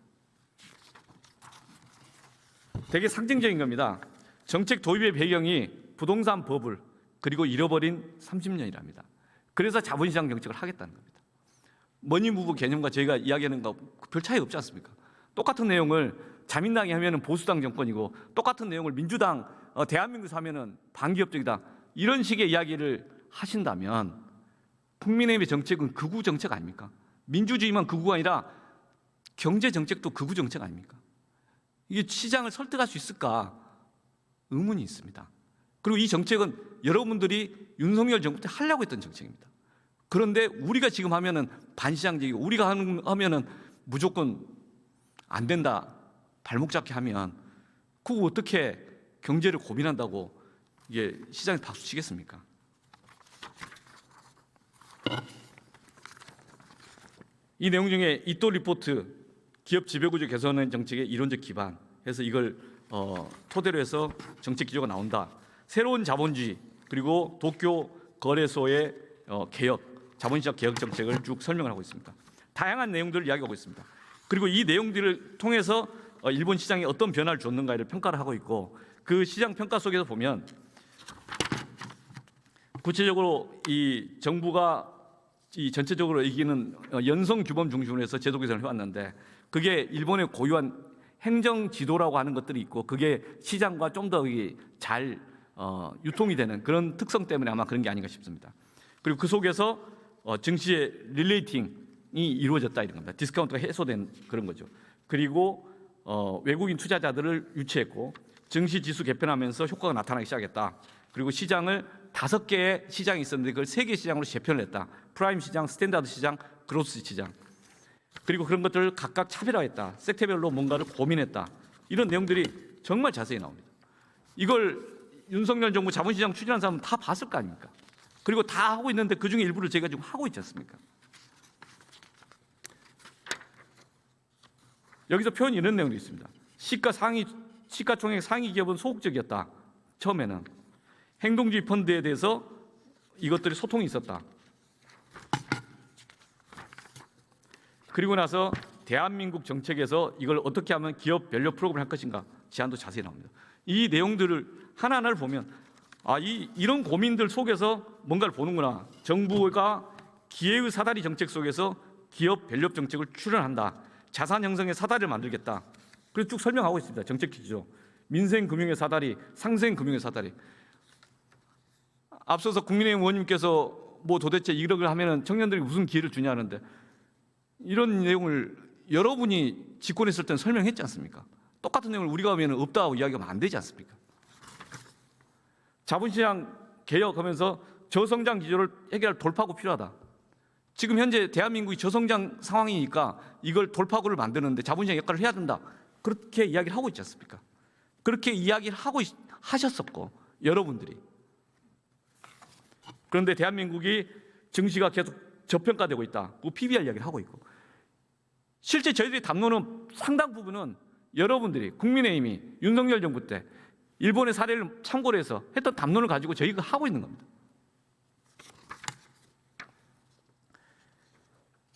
되게 상징적인 겁니다. 정책 도입의 배경이 부동산 버블 그리고 잃어버린 30년이랍니다. 그래서 자본시장 정책을 하겠다는 겁니다. 머니무브 개념과 저희가 이야기하는 거 별 차이가 없지 않습니까? 똑같은 내용을 자민당이 하면은 보수당 정권이고 똑같은 내용을 민주당 대한민국에서 하면은 반기업적이다. 이런 식의 이야기를 하신다면 국민의힘의 정책은 극우 정책 아닙니까? 민주주의만 극우가 아니라 경제 정책도 극우 정책 아닙니까? 이게 시장을 설득할 수 있을까 의문이 있습니다. 그리고 이 정책은 여러분들이 윤석열 정부 때 하려고 했던 정책입니다. 그런데 우리가 지금 하면은 반시장적이고 우리가 하면은 무조건 안 된다 발목 잡게 하면 그거 어떻게 경제를 고민한다고 이게 시장에 박수 치겠습니까? 이 내용 중에 이토 리포트 기업 지배구조 개선의 정책의 이론적 기반 해서 이걸 토대로 해서 정책 기조가 나온다. 새로운 자본주의 그리고 도쿄 거래소의 개혁, 자본시장 개혁 정책을 쭉 설명을 하고 있습니다. 다양한 내용들을 이야기하고 있습니다. 그리고 이 내용들을 통해서 일본 시장에 어떤 변화를 줬는가를 평가를 하고 있고 그 시장 평가 속에서 보면 구체적으로 이 정부가 이 전체적으로 이기는 연성 규범 중심으로 해서 제도 개선을 해왔는데 그게 일본의 고유한 행정 지도라고 하는 것들이 있고 그게 시장과 좀 더 잘 유통이 되는 그런 특성 때문에 아마 그런 게 아닌가 싶습니다. 그리고 그 속에서 증시의 릴레이팅이 이루어졌다 이런 겁니다. 디스카운트가 해소된 그런 거죠. 그리고 외국인 투자자들을 유치했고 증시 지수 개편하면서 효과가 나타나기 시작했다. 그리고 시장을 5개의 시장이 있었는데 그걸 3개 시장으로 재편을 했다. 프라임 시장, 스탠다드 시장, 그로스 시장. 그리고 그런 것들을 각각 차별화했다. 섹터별로 뭔가를 고민했다. 이런 내용들이 정말 자세히 나옵니다. 이걸 윤석열 정부 자본시장 추진한 사람은 다 봤을 거 아닙니까? 그리고 다 하고 있는데 그중에 일부를 제가 지금 하고 있지 않습니까? 여기서 표현이 이런 내용도 있습니다. 시가총액 상위 기업은 소극적이었다. 처음에는 행동주의 펀드에 대해서 이것들이 소통이 있었다. 그리고 나서 대한민국 정책에서 이걸 어떻게 하면 기업 밸류 프로그램을 할 것인가 제안도 자세히 나옵니다. 이 내용들을 하나하나를 보면 이런 고민들 속에서 뭔가를 보는구나. 정부가 기회의 사다리 정책 속에서 기업 밸류 정책을 출연한다. 자산 형성의 사다리를 만들겠다. 그래서 쭉 설명하고 있습니다. 정책 기조. 민생 금융의 사다리, 상생 금융의 사다리. 앞서서 국민의힘 의원님께서 뭐 도대체 이걸 하면은 청년들이 무슨 기회를 주냐는데 이런 내용을 여러분이 집권했을 때는 설명했지 않습니까? 똑같은 내용을 우리가 하면 없다고 이야기하면 안 되지 않습니까? 자본시장 개혁하면서 저성장 기조를 해결할 돌파구 필요하다. 지금 현재 대한민국이 저성장 상황이니까 이걸 돌파구를 만드는데 자본시장 역할을 해야 된다. 그렇게 이야기를 하고 있지 않습니까? 그렇게 이야기를 하셨었고 여러분들이. 그런데 대한민국이 증시가 계속 저평가되고 있다. 그 PBR 이야기를 하고 있고, 실제 저희들이 담론은 상당 부분은 여러분들이 국민의힘이 윤석열 정부 때 일본의 사례를 참고로 해서 했던 담론을 가지고 저희가 하고 있는 겁니다.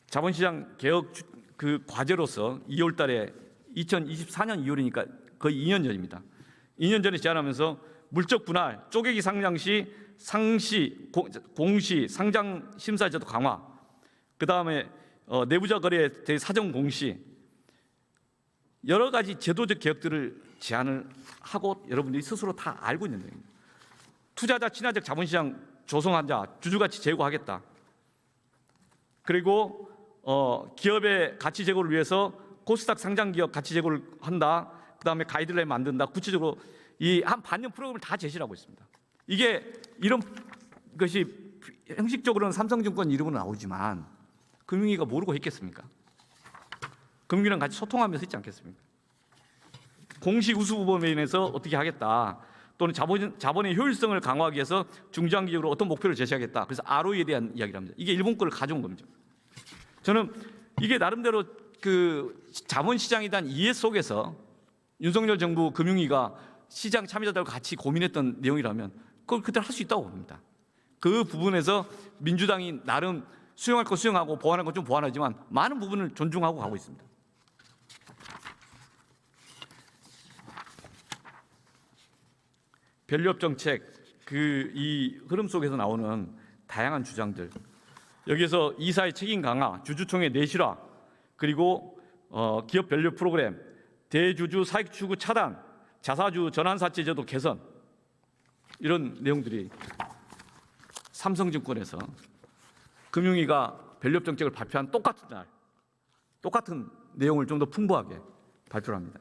자본시장 개혁 그 과제로서 2월 달에 2024년 2월이니까 거의 2년 전입니다. 2년 전에 제안하면서 물적 분할, 쪼개기 상장 시 상시, 공시, 상장 심사 제도 강화, 그 다음에 내부자 거래에 대해 사전 공시, 여러 가지 제도적 개혁들을 제안을 하고 여러분들이 스스로 다 알고 있는 거입니다. 투자자 친화적 자본시장 조성한 자 주주가치 제고하겠다. 그리고 기업의 가치 제고를 위해서 코스닥 상장 기업 가치 제고를 한다. 그 다음에 가이드라인 만든다. 구체적으로 이 한 반년 프로그램을 다 제시를 하고 있습니다. 이게 이런 것이 형식적으로는 삼성증권 이름으로 나오지만 금융위가 모르고 했겠습니까? 금융위랑 같이 소통하면서 했지 않겠습니까? 공시 우수부범에서 어떻게 하겠다. 또는 자본의 효율성을 강화하기 위해서 중장기적으로 어떤 목표를 제시하겠다. 그래서 ROE에 대한 이야기를 합니다. 이게 일본 거를 가져온 겁니다. 저는 이게 나름대로 그 자본시장에 대한 이해 속에서 윤석열 정부 금융위가 시장 참여자들과 같이 고민했던 내용이라면 그걸 그대로 할 수 있다고 봅니다. 그 부분에서 민주당이 나름 수용할 거 수용하고 보완할 건 좀 보완하지만 많은 부분을 존중하고 가고 있습니다. 밸류업 정책, 이 흐름 속에서 나오는 다양한 주장들, 여기에서 이사의 책임 강화, 주주총회 내실화, 그리고 기업 밸류 프로그램, 대주주 사익 추구 차단, 자사주 전환사채 제도 개선, 이런 내용들이 삼성증권에서 금융위가 밸류업 정책을 발표한 똑같은 날, 똑같은 내용을 좀 더 풍부하게 발표를 합니다.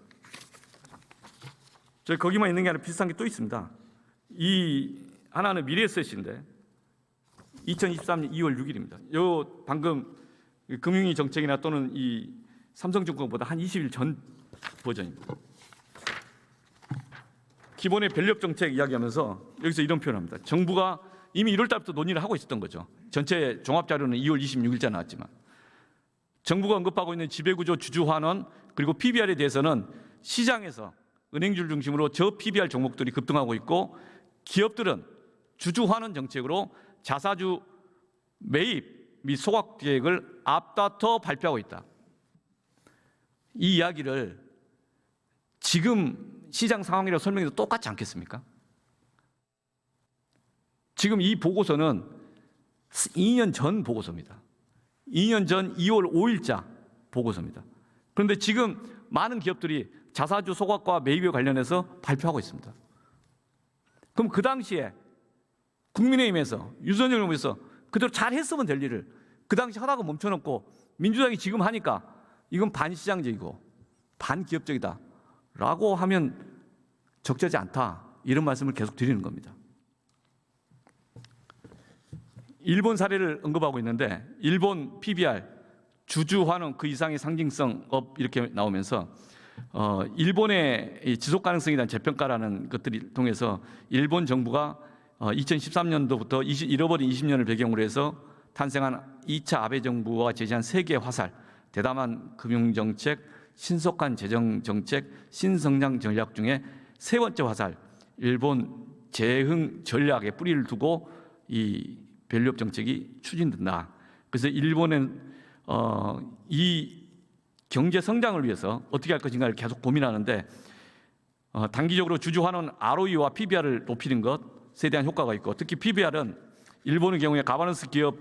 저희 거기만 있는 게 아니라 비슷한 게 또 있습니다. 이 하나는 미래에셋인데 2023년 2월 6일입니다. 요 방금 금융위 정책이나 또는 이 삼성증권보다 한 20일 전 버전입니다. 기본의 밸류업 정책 이야기하면서 여기서 이런 표현합니다. 정부가 이미 1월 달부터 논의를 하고 있었던 거죠. 전체 종합 자료는 2월 26일자 나왔지만 정부가 언급하고 있는 지배구조 주주 환원 그리고 PBR에 대해서는 시장에서 은행주를 중심으로 저 PBR 종목들이 급등하고 있고 기업들은 주주 환원 정책으로 자사주 매입 및 소각 계획을 앞다퉈 발표하고 있다. 이 이야기를 지금 시장 상황이라고 설명해도 똑같지 않겠습니까? 지금 이 보고서는 2년 전 보고서입니다. 2년 전 2월 5일자 보고서입니다. 그런데 지금 많은 기업들이 자사주 소각과 매입에 관련해서 발표하고 있습니다. 그럼 그 당시에 국민의힘에서 윤석열 정부에서 그대로 잘 했으면 될 일을 그 당시 하다가 멈춰놓고 민주당이 지금 하니까 이건 반시장적이고 반기업적이다 라고 하면 적절하지 않다, 이런 말씀을 계속 드리는 겁니다. 일본 사례를 언급하고 있는데 일본 PBR 주주 환원 그 이상의 상징성 업 이렇게 나오면서 일본의 지속 가능성에 대한 재평가라는 것들을 통해서 일본 정부가 2013년도부터 잃어버린 20년을 배경으로 해서 탄생한 2차 아베 정부와 제시한 세계 화살, 대담한 금융정책, 신속한 재정정책, 신성장 전략 중에 세 번째 화살, 일본 재흥 전략에 뿌리를 두고 이 밸류업 정책이 추진된다. 그래서 일본은 이 경제 성장을 위해서 어떻게 할 것인가를 계속 고민하는데 단기적으로 주주 환원 ROE와 PBR을 높이는 것에 대한 효과가 있고, 특히 PBR은 일본의 경우에 가버넌스 기업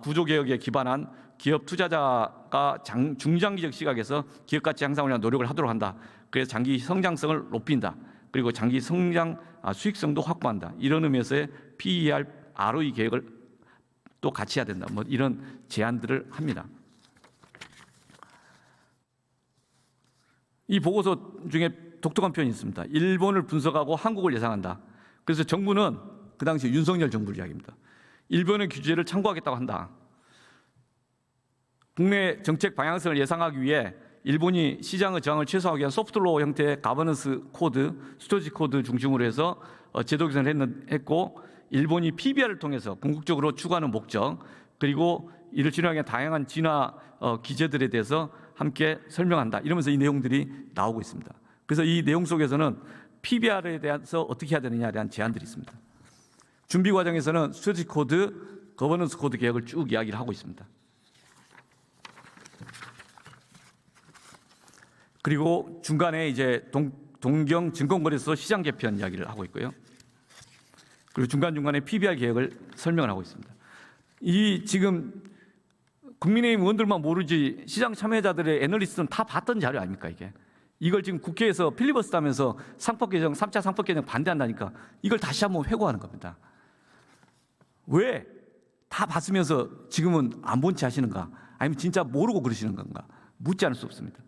구조 개혁에 기반한 기업 투자자가 중장기적 시각에서 기업 가치 향상을 위한 노력을 하도록 한다. 그래서 장기 성장성을 높인다. 그리고 장기 성장 수익성도 확보한다. 이런 의미에서의 PER, ROE 계획을 또 같이 해야 된다. 뭐 이런 제안들을 합니다. 이 보고서 중에 독특한 표현이 있습니다. 일본을 분석하고 한국을 예상한다. 그래서 정부는 그 당시 윤석열 정부를 이야기합니다. 일본의 규제를 참고하겠다고 한다. 국내 정책 방향성을 예상하기 위해 일본이 시장의 저항을 최소화하기 위한 소프트로어 형태의 가버넌스 코드, 스토지 코드 중심으로 해서 제도 개선을 했고, 일본이 PBR을 통해서 궁극적으로 추구하는 목적, 그리고 이를 진화하기 위한 다양한 진화 기제들에 대해서 함께 설명한다. 이러면서 이 내용들이 나오고 있습니다. 그래서 이 내용 속에서는 PBR에 대해서 어떻게 해야 되느냐에 대한 제안들이 있습니다. 준비 과정에서는 스토지 코드, 거버넌스 코드 개혁을 쭉 이야기를 하고 있습니다. 그리고 중간에 이제 동경 증권거래소 시장 개편 이야기를 하고 있고요. 그리고 중간중간에 PBR 개혁을 설명을 하고 있습니다. 이 지금 국민의힘 의원들만 모르지 시장 참여자들의 애널리스트는 다 봤던 자료 아닙니까, 이게? 이걸 지금 국회에서 필리버스터하면서 상법 개정, 3차 상법 개정 반대한다니까 이걸 다시 한번 회고하는 겁니다. 왜 다 봤으면서 지금은 안 본 채 하시는가? 아니면 진짜 모르고 그러시는 건가? 묻지 않을 수 없습니다.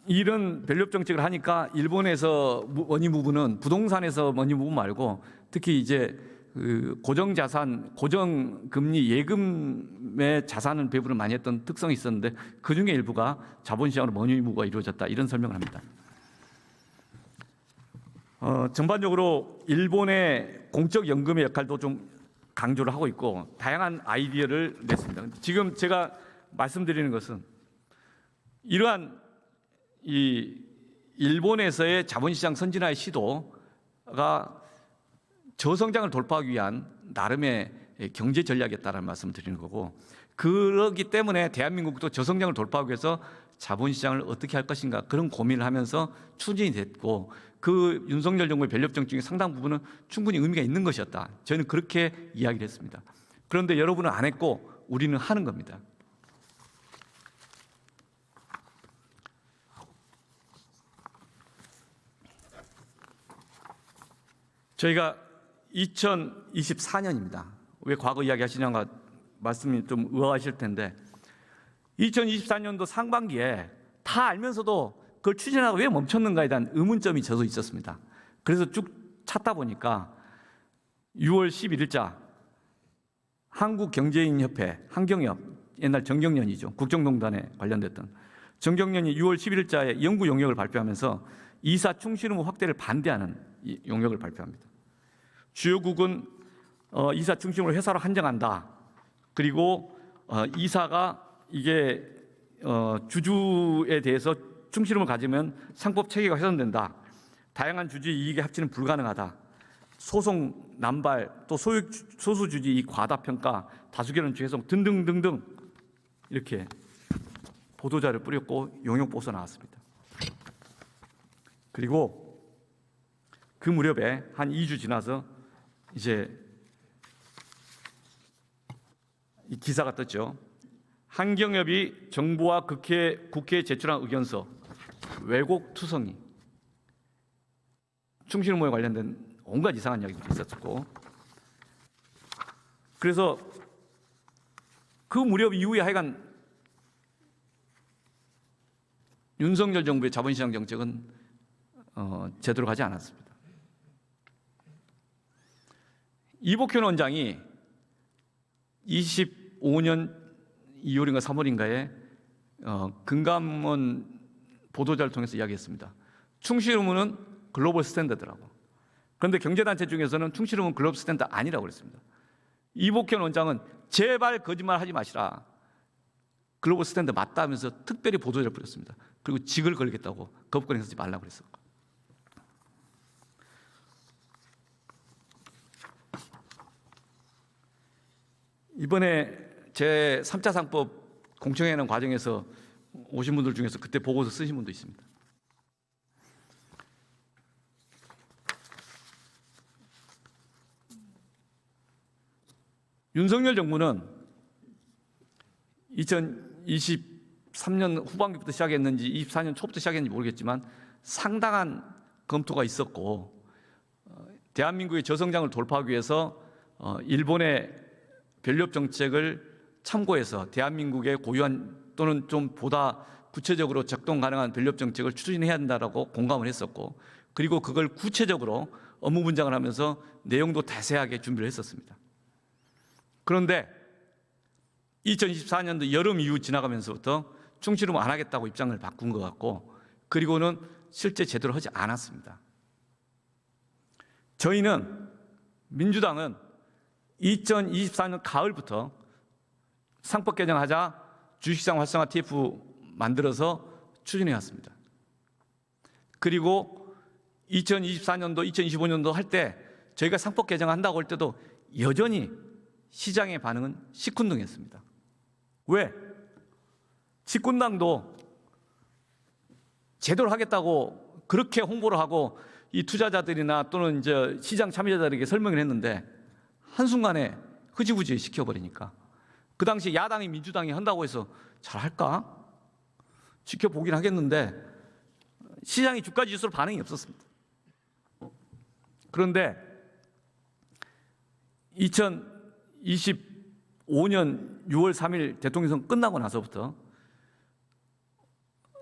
이런 변력 정책을 하니까 일본에서 원인 부분은 부동산에서 원인 부분 말고 특히 이제 그 고정자산, 고정금리 예금의 자산을 배분을 많이 했던 특성이 있었는데 그 중에 일부가 자본시장으로 원인 부분가 이루어졌다, 이런 설명을 합니다. 전반적으로 일본의 공적연금의 역할도 좀 강조를 하고 있고 다양한 아이디어를 냈습니다. 지금 제가 말씀드리는 것은 이러한 이 일본에서의 자본시장 선진화의 시도가 저성장을 돌파하기 위한 나름의 경제 전략이었다는 말씀을 드리는 거고, 그렇기 때문에 대한민국도 저성장을 돌파하기 위해서 자본시장을 어떻게 할 것인가 그런 고민을 하면서 추진이 됐고, 그 윤석열 정부의 변력 정책의 상당 부분은 충분히 의미가 있는 것이었다. 저는 그렇게 이야기를 했습니다. 그런데 여러분은 안 했고 우리는 하는 겁니다. 저희가 2024년입니다. 왜 과거 이야기 하시냐가 말씀이 좀 의아하실 텐데 2024년도 상반기에 다 알면서도 그걸 추진하고 왜 멈췄는가에 대한 의문점이 저도 있었습니다. 그래서 쭉 찾다 보니까 6월 11일자 한국경제인협회, 한경협, 옛날 정경련이죠. 국정농단에 관련됐던 정경련이 6월 11일자에 연구 용역을 발표하면서 이사 충실 의무 확대를 반대하는 용역을 발표합니다. 주요국은 이사 충실을 회사로 한정한다. 그리고 이사가 이게 주주에 대해서 충실함을 가지면 상법 체계가 훼손된다. 다양한 주주 이익의 합치는 불가능하다. 소송 남발, 또 소수 주주 이익 과다 평가, 다수결론 죄송 등등등등 이렇게 보도자를 뿌렸고 용역 보고서 나왔습니다. 그리고 그 무렵에 한 2주 지나서 이제 이 기사가 떴죠. 한경협이 정부와 국회에 제출한 의견서 왜곡 투성이, 충실 의무에 관련된 온갖 이상한 이야기들이 있었고, 그래서 그 무렵 이후에 하여간 윤석열 정부의 자본시장 정책은 제대로 가지 않았습니다. 이복현 원장이 25년 2월인가 3월인가에 금감원 보도자를 통해서 이야기했습니다. 충실 의무는 글로벌 스탠다드라고. 그런데 경제단체 중에서는 충실 의무는 글로벌 스탠다드 아니라고 그랬습니다. 이복현 원장은 제발 거짓말 하지 마시라. 글로벌 스탠다드 맞다 하면서 특별히 보도자를 뿌렸습니다. 그리고 직을 걸겠다고 거부권 행사하지 말라고 그랬습니다. 이번에 제 3차 상법 공청회하는 과정에서 오신 분들 중에서 그때 보고서 쓰신 분도 있습니다. 윤석열 정부는 2023년 후반기부터 시작했는지 24년 초부터 시작했는지 모르겠지만 상당한 검토가 있었고, 대한민국의 저성장을 돌파하기 위해서 일본의 변력 정책을 참고해서 대한민국의 고유한 또는 좀 보다 구체적으로 작동 가능한 변력 정책을 추진해야 한다라고 공감을 했었고, 그리고 그걸 구체적으로 업무 분장을 하면서 내용도 자세하게 준비를 했었습니다. 그런데 2024년도 여름 이후 지나가면서부터 충실을 안 하겠다고 입장을 바꾼 것 같고, 그리고는 실제 제대로 하지 않았습니다. 저희는, 민주당은 2024년 가을부터 상법 개정하자 주식시장 활성화 TF 만들어서 추진해 왔습니다. 그리고 2024년도, 2025년도 할 때 저희가 상법 개정한다고 할 때도 여전히 시장의 반응은 시큰둥했습니다. 왜? 집권당도 제대로 하겠다고 그렇게 홍보를 하고 이 투자자들이나 또는 이제 시장 참여자들에게 설명을 했는데 한순간에 흐지부지 시켜버리니까, 그 당시 야당이 민주당이 한다고 해서 잘할까? 지켜보긴 하겠는데 시장이 주가 지수로 반응이 없었습니다. 그런데 2025년 6월 3일 대통령 선거 끝나고 나서부터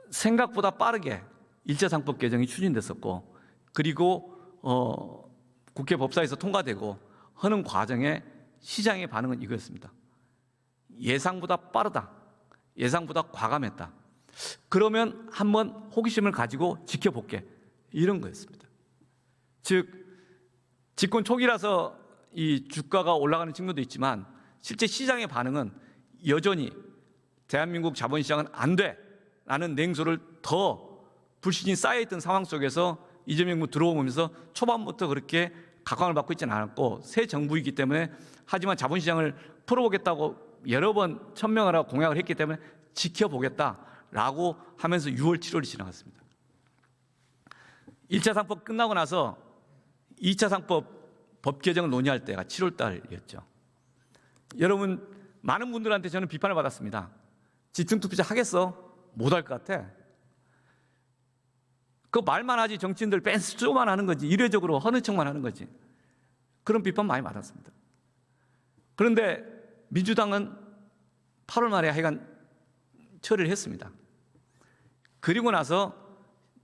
생각보다 빠르게 1차 상법 개정이 추진됐었고, 그리고 국회 법사위에서 통과되고 하는 과정에 시장의 반응은 이거였습니다. 예상보다 빠르다, 예상보다 과감했다, 그러면 한번 호기심을 가지고 지켜볼게, 이런 거였습니다. 즉, 집권 초기라서 이 주가가 올라가는 측면도 있지만 실제 시장의 반응은 여전히 대한민국 자본시장은 안 돼 라는 냉소를 더 불신이 쌓여있던 상황 속에서 이재명 정부 들어오면서 초반부터 그렇게 각광을 받고 있지는 않았고, 새 정부이기 때문에, 하지만 자본시장을 풀어보겠다고 여러 번 천명을 하고 공약을 했기 때문에 지켜보겠다라고 하면서 6월, 7월이 지나갔습니다. 1차 상법 끝나고 나서 2차 상법 법 개정을 논의할 때가 7월 달이었죠. 여러분, 많은 분들한테 저는 비판을 받았습니다. 집중투표제 하겠어? 못할 것 같아. 그 말만 하지 정치인들 뺀수만 하는 거지, 이례적으로 하는 척만 하는 거지, 그런 비판 많이 받았습니다. 그런데 민주당은 8월 말에 하여간 처리를 했습니다. 그리고 나서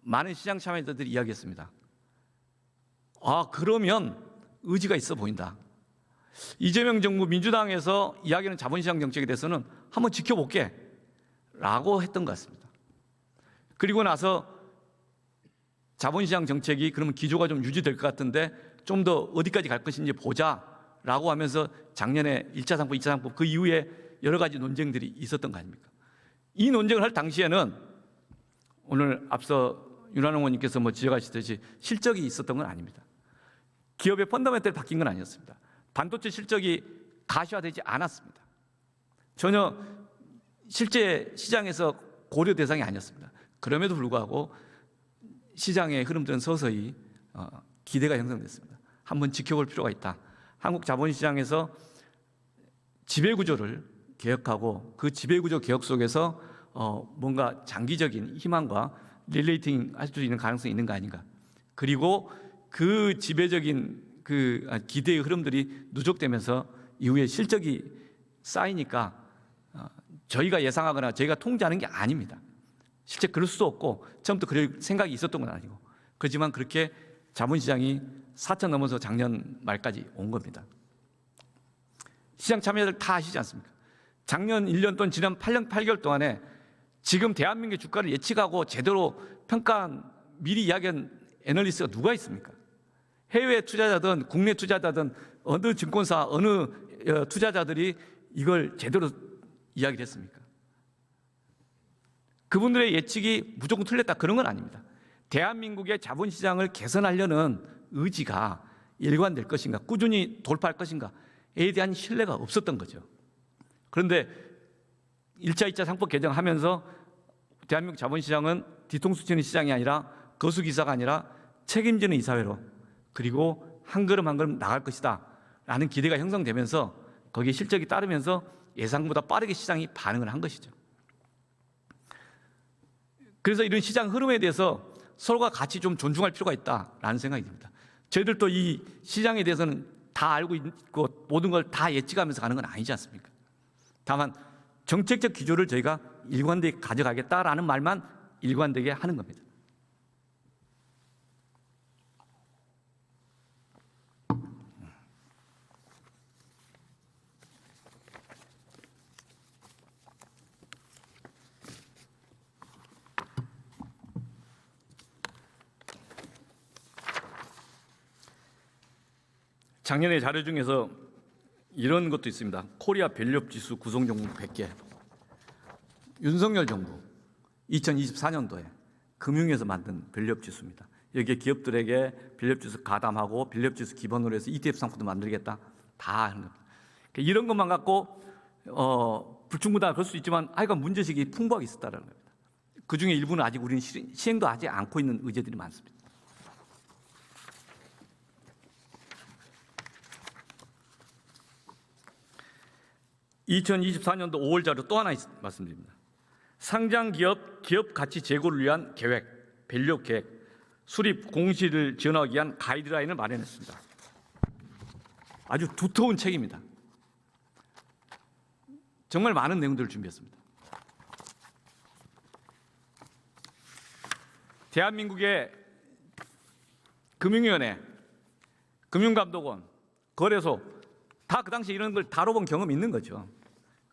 많은 시장 참여자들이 이야기했습니다. 아, 그러면 의지가 있어 보인다. 이재명 정부 민주당에서 이야기하는 자본시장 정책에 대해서는 한번 지켜볼게 라고 했던 것 같습니다. 그리고 나서 자본시장 정책이 그러면 기조가 좀 유지될 것 같은데 좀 더 어디까지 갈 것인지 보자라고 하면서 작년에 1차 상법, 2차 상법, 그 이후에 여러 가지 논쟁들이 있었던 거 아닙니까? 이 논쟁을 할 당시에는 오늘 앞서 윤한홍 의원님께서 지적하시듯이 실적이 있었던 건 아닙니다. 기업의 펀더멘털이 바뀐 건 아니었습니다. 반도체 실적이 가시화되지 않았습니다. 전혀 실제 시장에서 고려 대상이 아니었습니다. 그럼에도 불구하고 시장의 흐름들은 서서히 기대가 형성됐습니다. 한번 지켜볼 필요가 있다. 한국 자본시장에서 지배구조를 개혁하고 그 지배구조 개혁 속에서 뭔가 장기적인 희망과 릴레이팅 할 수 있는 가능성이 있는 거 아닌가. 그리고 그 지배적인 그 기대의 흐름들이 누적되면서 이후에 실적이 쌓이니까 저희가 예상하거나 저희가 통제하는 게 아닙니다. 실제 그럴 수도 없고 처음부터 그럴 생각이 있었던 건 아니고, 그렇지만 그렇게 자본시장이 4천 넘어서 작년 말까지 온 겁니다. 시장 참여자들 다 아시지 않습니까? 작년 1년 또는 지난 8개월 동안에 지금 대한민국의 주가를 예측하고 제대로 평가한, 미리 이야기한 애널리스트가 누가 있습니까? 해외 투자자든 국내 투자자든 어느 증권사, 어느 투자자들이 이걸 제대로 이야기를 했습니까? 그분들의 예측이 무조건 틀렸다, 그런 건 아닙니다. 대한민국의 자본시장을 개선하려는 의지가 일관될 것인가, 꾸준히 돌파할 것인가에 대한 신뢰가 없었던 거죠. 그런데 1차, 2차 상법 개정하면서 대한민국 자본시장은 뒤통수 치는 시장이 아니라 거수기사가 아니라 책임지는 이사회로, 그리고 한 걸음 한 걸음 나갈 것이다 라는 기대가 형성되면서 거기에 실적이 따르면서 예상보다 빠르게 시장이 반응을 한 것이죠. 그래서 이런 시장 흐름에 대해서 서로가 같이 좀 존중할 필요가 있다라는 생각이 듭니다. 저희들도 이 시장에 대해서는 다 알고 있고 모든 걸 다 예측하면서 가는 건 아니지 않습니까? 다만 정책적 기조를 저희가 일관되게 가져가겠다라는 말만 일관되게 하는 겁니다. 작년에 자료 중에서 이런 것도 있습니다. 코리아 밸류업 지수 구성 종목 100개. 윤석열 정부 2024년도에 금융에서 만든 밸류업 지수입니다. 여기에 기업들에게 밸류업 지수 가담하고 밸류업 지수 기반으로 해서 ETF 상품도 만들겠다. 다 하는 겁니다. 이런 것만 갖고 불충분하다 그럴 수 있지만 하여간 문제식이 풍부하게 있었다는 겁니다. 그중에 일부는 아직 우리는 시행도 하지 않고 있는 의제들이 많습니다. (2024년도 5월) 자료 또 하나 말씀드립니다. 상장 기업 가치 제고를 위한 계획, 밸류업 계획, 수립 공시를 지원하기 위한 가이드라인을 마련했습니다. 아주 두터운 책입니다. 정말 많은 내용들을 준비했습니다. 대한민국의 금융위원회, 금융감독원, 거래소 다 그 당시에 이런 걸 다뤄본 경험이 있는 거죠.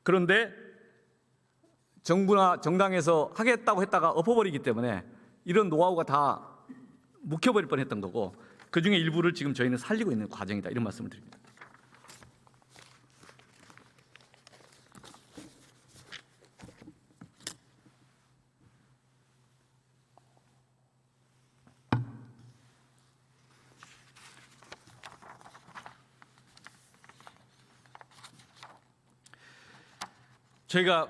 그런데 정부나 정당에서 하겠다고 했다가 엎어버리기 때문에 이런 노하우가 다 묵혀버릴 뻔했던 거고 그중에 일부를 지금 저희는 살리고 있는 과정이다 이런 말씀을 드립니다. 저희가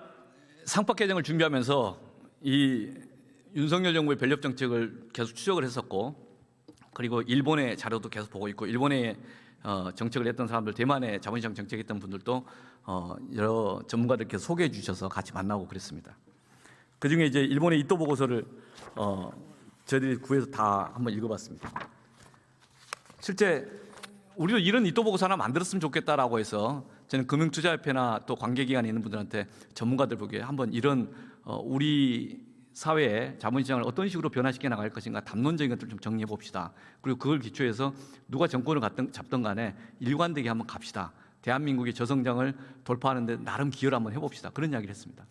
상법 개정을 준비하면서 이 윤석열 정부의 밸류업 정책을 계속 추적을 했었고 그리고 일본의 자료도 계속 보고 있고 일본의 정책을 했던 사람들 대만의 자본시장 정책했던 분들도 여러 전문가들께서 소개해 주셔서 같이 만나고 그랬습니다. 그중에 이제 일본의 이토 보고서를 저희들이 구해서 다 한번 읽어봤습니다. 실제 우리도 이런 이토 보고서 하나 만들었으면 좋겠다라고 해서 저는 금융투자협회나 또 관계기관에 있는 분들한테 전문가들 보기에 한번 이런 우리 사회의 자본시장을 어떤 식으로 변화시켜 나갈 것인가 담론적인 것들을 좀 정리해 봅시다. 그리고 그걸 기초해서 누가 정권을 잡든 간에 일관되게 한번 갑시다. 대한민국의 저성장을 돌파하는 데 나름 기여를 한번 해봅시다. 그런 이야기를 했습니다.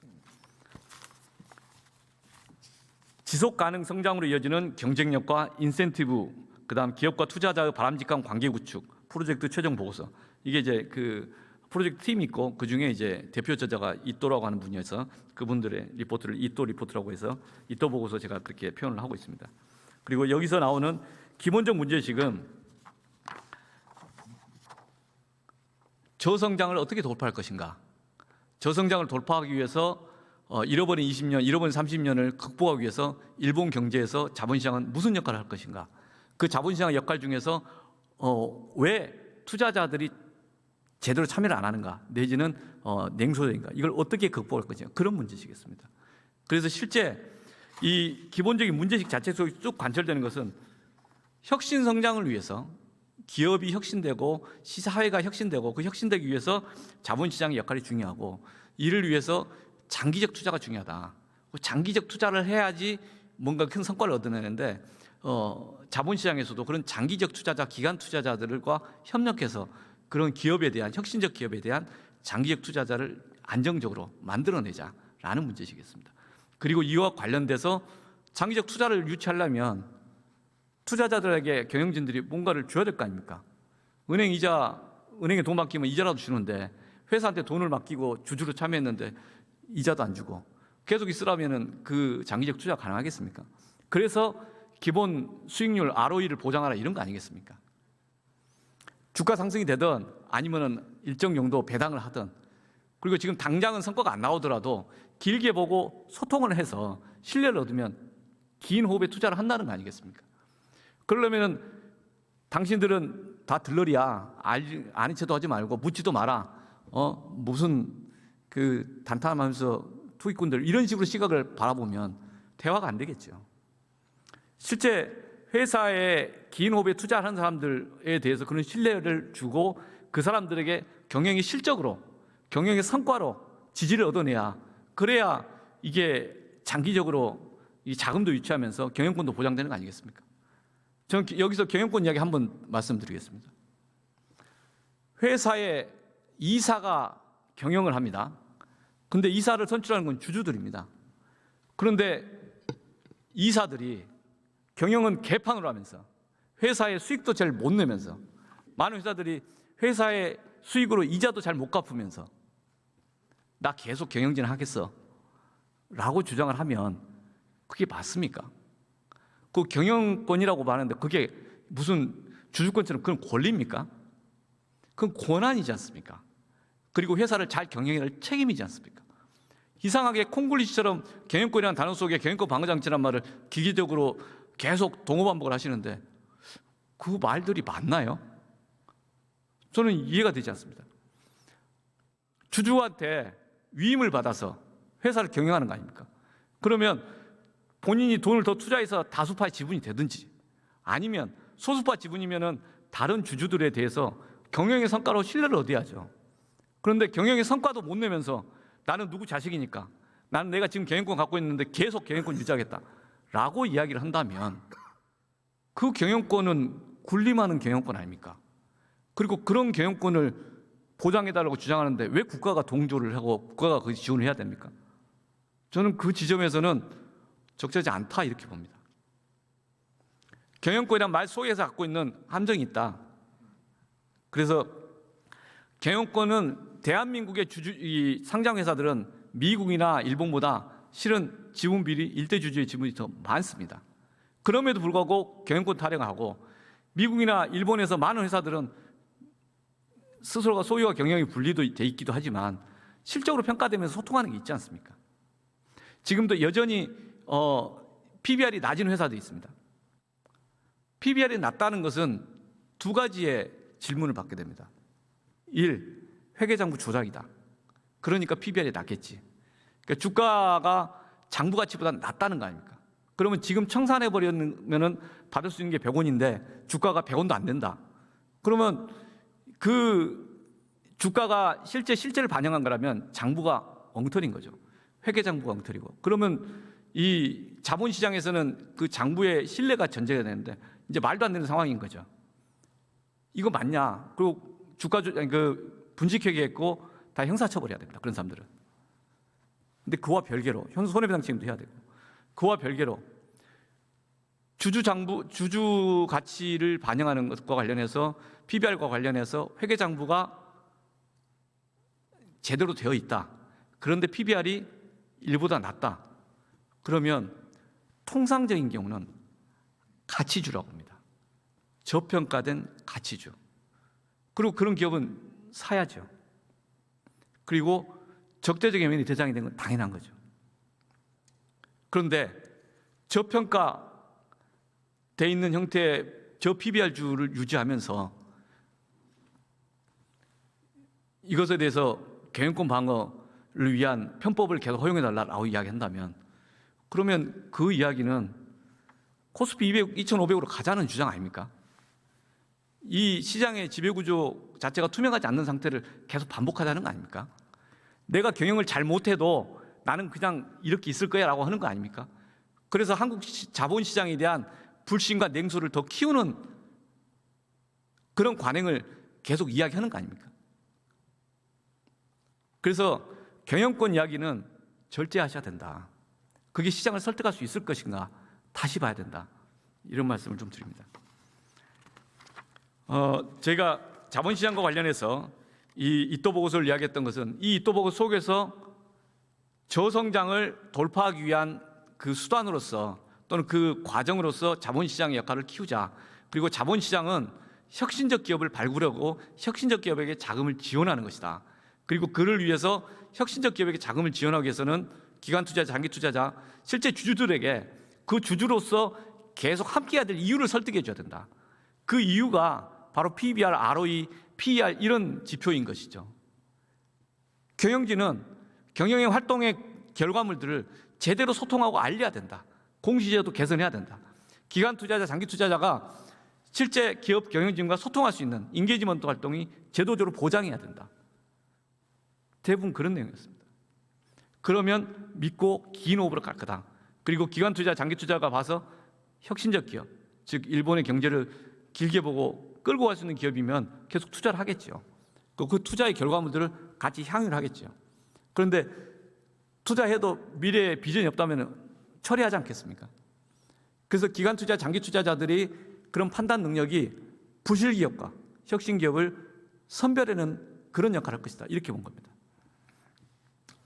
지속 가능 성장으로 이어지는 경쟁력과 인센티브, 그다음 기업과 투자자의 바람직한 관계 구축, 프로젝트 최종 보고서. 이게 이제 그 프로젝트 팀이 있고 그 중에 이제 대표 저자가 이또라고 하는 분이어서 그분들의 리포트를 이또 리포트라고 해서 이또 보고서 제가 그렇게 표현을 하고 있습니다. 그리고 여기서 나오는 기본적 문제식은 저성장을 어떻게 돌파할 것인가. 저성장을 돌파하기 위해서 잃어버린 20년, 잃어버린 30년을 극복하기 위해서 일본 경제에서 자본시장은 무슨 역할을 할 것인가. 그 자본시장의 역할 중에서 왜 투자자들이 제대로 참여를 안 하는가 내지는 냉소적인가 이걸 어떻게 극복할 것인가 그런 문제시겠습니다. 그래서 실제 이 기본적인 문제식 자체 속에 쭉 관철되는 것은 혁신 성장을 위해서 기업이 혁신되고 시사회가 혁신되고 그 혁신되기 위해서 자본시장의 역할이 중요하고 이를 위해서 장기적 투자가 중요하다. 장기적 투자를 해야지 뭔가 큰 성과를 얻어내는데 자본시장에서도 그런 장기적 투자자, 기관 투자자들과 협력해서 그런 기업에 대한 혁신적 기업에 대한 장기적 투자자를 안정적으로 만들어내자라는 문제시겠습니다. 그리고 이와 관련돼서 장기적 투자를 유치하려면 투자자들에게 경영진들이 뭔가를 줘야 될 거 아닙니까? 은행에 돈 맡기면 이자라도 주는데 회사한테 돈을 맡기고 주주로 참여했는데 이자도 안 주고 계속 있으라면 그 장기적 투자 가능하겠습니까? 그래서 기본 수익률 ROE를 보장하라 이런 거 아니겠습니까? 주가 상승이 되든 아니면 일정 정도 배당을 하든 그리고 지금 당장은 성과가 안 나오더라도 길게 보고 소통을 해서 신뢰를 얻으면 긴 호흡에 투자를 한다는 거 아니겠습니까? 그러려면 당신들은 다 들러리야. 아닌 척도 하지 말고 묻지도 마라. 무슨 그 단탄하면서 투기꾼들 이런 식으로 시각을 바라보면 대화가 안 되겠죠. 실제 회사에 긴 호흡에 투자하는 사람들에 대해서 그런 신뢰를 주고 그 사람들에게 경영의 실적으로 경영의 성과로 지지를 얻어내야 그래야 이게 장기적으로 이 자금도 유치하면서 경영권도 보장되는 거 아니겠습니까? 저는 여기서 경영권 이야기 한번 말씀드리겠습니다. 회사의 이사가 경영을 합니다. 그런데 이사를 선출하는 건 주주들입니다. 그런데 이사들이 경영은 개판으로 하면서 회사의 수익도 잘 못 내면서 많은 회사들이 회사의 수익으로 이자도 잘 못 갚으면서 나 계속 경영진 하겠어 라고 주장을 하면 그게 맞습니까? 그 경영권이라고 말하는데 그게 무슨 주주권처럼 그런 권리입니까? 그건 권한이지 않습니까? 그리고 회사를 잘 경영해야 할 책임이지 않습니까? 이상하게 콩글리시처럼 경영권이라는 단어 속에 경영권 방어장치란 말을 기계적으로 계속 동어반복을 하시는데 그 말들이 맞나요? 저는 이해가 되지 않습니다. 주주한테 위임을 받아서 회사를 경영하는 거 아닙니까? 그러면 본인이 돈을 더 투자해서 다수파의 지분이 되든지 아니면 소수파 지분이면은 다른 주주들에 대해서 경영의 성과로 신뢰를 얻어야죠. 그런데 경영의 성과도 못 내면서 나는 누구 자식이니까 나는 내가 지금 경영권 갖고 있는데 계속 경영권 유지하겠다 라고 이야기를 한다면 그 경영권은 군림하는 경영권 아닙니까? 그리고 그런 경영권을 보장해달라고 주장하는데 왜 국가가 동조를 하고 국가가 그 지원을 해야 됩니까? 저는 그 지점에서는 적절하지 않다 이렇게 봅니다. 경영권이란 말 속에서 갖고 있는 함정이 있다. 그래서 경영권은 대한민국의 이 상장회사들은 미국이나 일본보다 실은 지분 비리 1대 주주의 지분이 더 많습니다. 그럼에도 불구하고 경영권 타령하고 미국이나 일본에서 많은 회사들은 스스로가 소유와 경영이 분리도 돼 있기도 하지만 실적으로 평가되면서 소통하는 게 있지 않습니까? 지금도 여전히 PBR이 낮은 회사도 있습니다. PBR이 낮다는 것은 두 가지의 질문을 받게 됩니다. 1. 회계장부 조작이다. 그러니까 PBR이 낮겠지. 그러니까 주가가 장부 가치보다 낮다는 거 아닙니까? 그러면 지금 청산해버리면 받을 수 있는 게 100원인데 주가가 100원도 안 된다. 그러면 그 주가가 실제를 반영한 거라면 장부가 엉터리인 거죠. 회계장부가 엉터리고. 그러면 이 자본시장에서는 그 장부의 신뢰가 전제가 되는데 이제 말도 안 되는 상황인 거죠. 이거 맞냐? 그리고 그 분식회계했고 다 형사처벌해야 됩니다. 그런 사람들은. 근데 그와 별개로 손해배상 책임도 해야 되고 그와 별개로 주주 가치를 반영하는 것과 관련해서 PBR과 관련해서 회계장부가 제대로 되어 있다. 그런데 PBR이 일보다 낮다. 그러면 통상적인 경우는 가치주라고 합니다. 저평가된 가치주. 그리고 그런 기업은 사야죠. 그리고 적대적 외면이 대상이 된 건 당연한 거죠. 그런데 저평가돼 있는 형태의 저 PBR주를 유지하면서 이것에 대해서 경영권 방어를 위한 편법을 계속 허용해달라고 이야기한다면 그러면 그 이야기는 코스피 2,500으로 가자는 주장 아닙니까? 이 시장의 지배구조 자체가 투명하지 않는 상태를 계속 반복하자는 거 아닙니까? 내가 경영을 잘 못해도 나는 그냥 이렇게 있을 거야 라고 하는 거 아닙니까? 그래서 한국 자본시장에 대한 불신과 냉소를 더 키우는 그런 관행을 계속 이야기하는 거 아닙니까? 그래서 경영권 이야기는 절제하셔야 된다. 그게 시장을 설득할 수 있을 것인가 다시 봐야 된다. 이런 말씀을 좀 드립니다. 제가 자본시장과 관련해서 이 이또보고서를 이야기했던 것은 이 이또보고서 속에서 저성장을 돌파하기 위한 그 수단으로서 또는 그 과정으로서 자본시장의 역할을 키우자. 그리고 자본시장은 혁신적 기업을 발굴하고 혁신적 기업에게 자금을 지원하는 것이다. 그리고 그를 위해서 혁신적 기업에게 자금을 지원하기 위해서는 기관투자자, 장기투자자, 실제 주주들에게 그 주주로서 계속 함께해야 될 이유를 설득해 줘야 된다. 그 이유가 바로 PBR, ROE, PER 이런 지표인 것이죠. 경영진은 경영의 활동의 결과물들을 제대로 소통하고 알려야 된다. 공시제도 개선해야 된다. 기관투자자, 장기투자자가 실제 기업 경영진과 소통할 수 있는 인게이지먼트 활동이 제도적으로 보장해야 된다. 대부분 그런 내용이었습니다. 그러면 믿고 긴 호흡으로 갈 거다. 그리고 기관투자, 장기투자가 봐서 혁신적 기업, 즉 일본의 경제를 길게 보고 끌고 갈 수 있는 기업이면 계속 투자를 하겠죠. 그 투자의 결과물들을 같이 향유를 하겠죠. 그런데 투자해도 미래에 비전이 없다면 처리하지 않겠습니까? 그래서 기관투자, 장기투자자들이 그런 판단 능력이 부실기업과 혁신기업을 선별하는 그런 역할을 할 것이다. 이렇게 본 겁니다.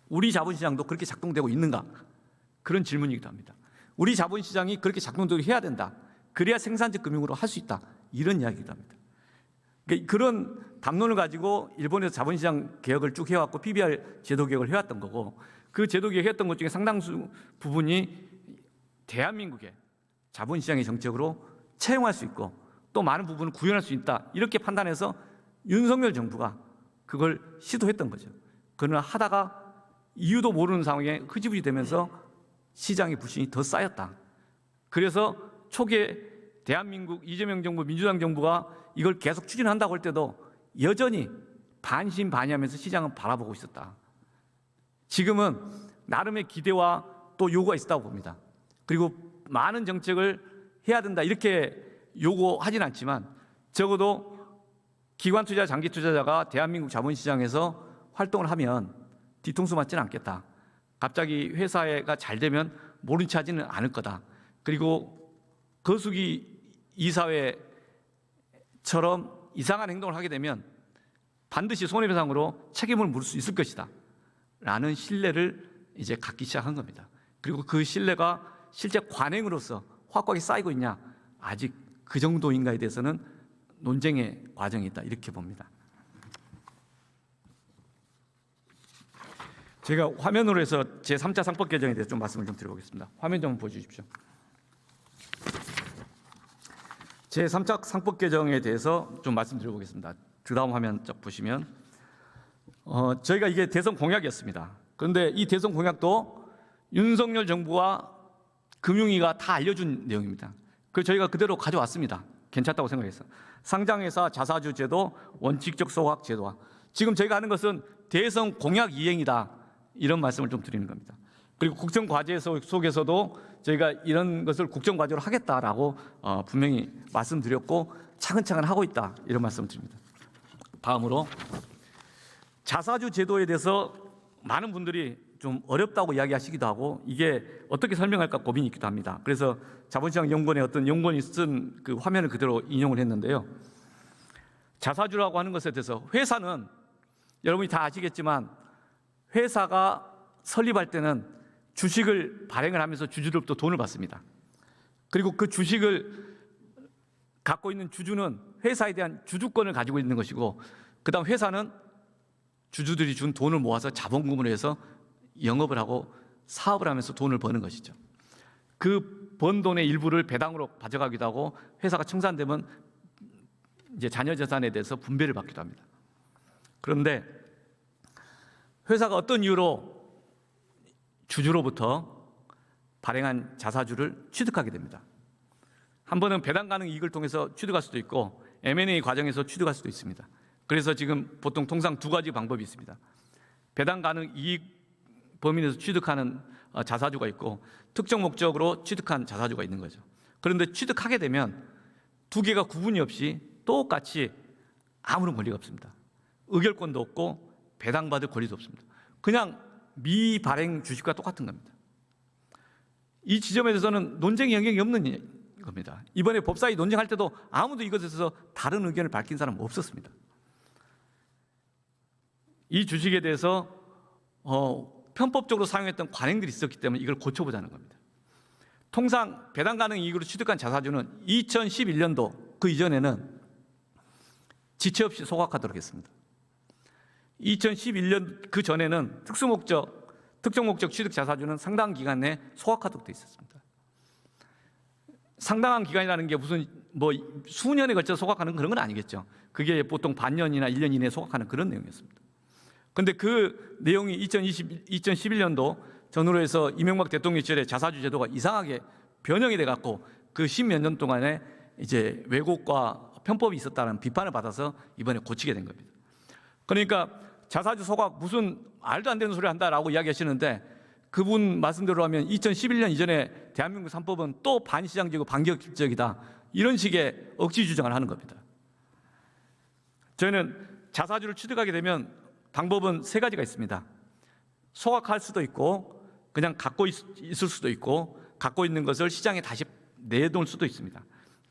우리 자본시장도 그렇게 작동되고 있는가? 그런 질문이기도 합니다. 우리 자본시장이 그렇게 작동되게 해야 된다. 그래야 생산적 금융으로 할 수 있다. 이런 이야기기도 합니다. 그러니까 그런 담론을 가지고 일본에서 자본시장 개혁을 쭉 해왔고 PBR 제도 개혁을 해왔던 거고, 그 제도 개혁했던 것 중에 상당수 부분이 대한민국의 자본시장의 정책으로 채용할 수 있고 또 많은 부분을 구현할 수 있다. 이렇게 판단해서 윤석열 정부가 그걸 시도했던 거죠. 그러나 하다가 이유도 모르는 상황에 흐지부지 되면서 시장의 불신이 더 쌓였다. 그래서 초기에 대한민국 이재명 정부, 민주당 정부가 이걸 계속 추진한다고 할 때도 여전히 반신반의하면서 시장은 바라보고 있었다. 지금은 나름의 기대와 또 요구가 있었다고 봅니다. 그리고 많은 정책을 해야 된다 이렇게 요구하진 않지만 적어도 기관 투자, 장기 투자자가 대한민국 자본시장에서 활동을 하면 뒤통수 맞지는 않겠다. 갑자기 회사가 잘 되면 모른 체 하지는 않을 거다. 그리고 거수기 이사회처럼 이상한 행동을 하게 되면 반드시 손해배상으로 책임을 물을 수 있을 것이다. 라는 신뢰를 이제 갖기 시작한 겁니다. 그리고 그 신뢰가 실제 관행으로서 확고하게 쌓이고 있냐? 아직 그 정도인가에 대해서는 논쟁의 과정이 있다. 이렇게 봅니다. 제가 화면으로 해서 제3차 상법 개정에 대해서 좀 말씀을 좀 드려보겠습니다. 화면 좀 보여주십시오. 제3차 상법 개정에 대해서 좀 말씀드려보겠습니다. 그 다음 화면 쭉 보시면 저희가 이게 대선 공약이었습니다. 그런데 이 대선 공약도 윤석열 정부와 금융위가 다 알려준 내용입니다. 그래서 저희가 그대로 가져왔습니다. 괜찮다고 생각해서. 상장회사 자사주 제도, 원칙적 소각 제도화. 지금 저희가 하는 것은 대선 공약 이행이다. 이런 말씀을 좀 드리는 겁니다. 그리고 국정과제 속에서도 저희가 이런 것을 국정과제로 하겠다라고 분명히 말씀드렸고 차근차근 하고 있다. 이런 말씀을 드립니다. 다음으로 자사주 제도에 대해서 많은 분들이 좀 어렵다고 이야기하시기도 하고 이게 어떻게 설명할까 고민이 있기도 합니다. 그래서 자본시장 연구원의 어떤 연구원이 쓴 그 화면을 그대로 인용을 했는데요. 자사주라고 하는 것에 대해서 회사는 여러분이 다 아시겠지만 회사가 설립할 때는 주식을 발행을 하면서 주주로부터 돈을 받습니다. 그리고 그 주식을 갖고 있는 주주는 회사에 대한 주주권을 가지고 있는 것이고 그다음 회사는 주주들이 준 돈을 모아서 자본금으로 해서 영업을 하고 사업을 하면서 돈을 버는 것이죠. 그 번 돈의 일부를 배당으로 가져가기도 하고 회사가 청산되면 이제 자녀 재산에 대해서 분배를 받기도 합니다. 그런데 회사가 어떤 이유로 주주로부터 발행한 자사주를 취득하게 됩니다. 한 번은 배당 가능 이익을 통해서 취득할 수도 있고 M&A 과정에서 취득할 수도 있습니다. 그래서 지금 보통 통상 두 가지 방법이 있습니다. 배당 가능 이익 범위 내에서 취득하는 자사주가 있고 특정 목적으로 취득한 자사주가 있는 거죠. 그런데 취득하게 되면 두 개가 구분이 없이 똑같이 아무런 권리가 없습니다. 의결권도 없고 배당받을 권리도 없습니다. 그냥 미발행 주식과 똑같은 겁니다. 이 지점에 대해서는 논쟁의 영역이 없는 겁니다. 이번에 법사위 논쟁할 때도 아무도 이것에 대해서 다른 의견을 밝힌 사람은 없었습니다. 이 주식에 대해서 편법적으로 사용했던 관행들이 있었기 때문에 이걸 고쳐보자는 겁니다. 통상 배당 가능 이익으로 취득한 자사주는 2011년도 그 이전에는 지체 없이 소각하도록 했습니다. 2011년 그 전에는 특정 목적 취득 자사주는 상당한 기간 내에 소각하도록 되어 있었습니다. 상당한 기간이라는 게 무슨 뭐 수년에 걸쳐 소각하는 그런 건 아니겠죠. 그게 보통 반년이나 1년 이내에 소각하는 그런 내용이었습니다. 그런데 그 내용이 2011년도 전후로 해서 이명박 대통령 시절에 자사주 제도가 이상하게 변형이 돼갖고 그 십몇 년 동안에 이제 왜곡과 편법이 있었다는 비판을 받아서 이번에 고치게 된 겁니다. 그러니까 자사주 소각 무슨 말도 안 되는 소리 한다라고 이야기하시는데 그분 말씀대로 하면 2011년 이전에 대한민국 3법은 또 반시장적이고 반기업적이다 이런 식의 억지 주장을 하는 겁니다. 저희는 자사주를 취득하게 되면 방법은 세 가지가 있습니다. 소각할 수도 있고 그냥 갖고 있을 수도 있고 갖고 있는 것을 시장에 다시 내놓을 수도 있습니다.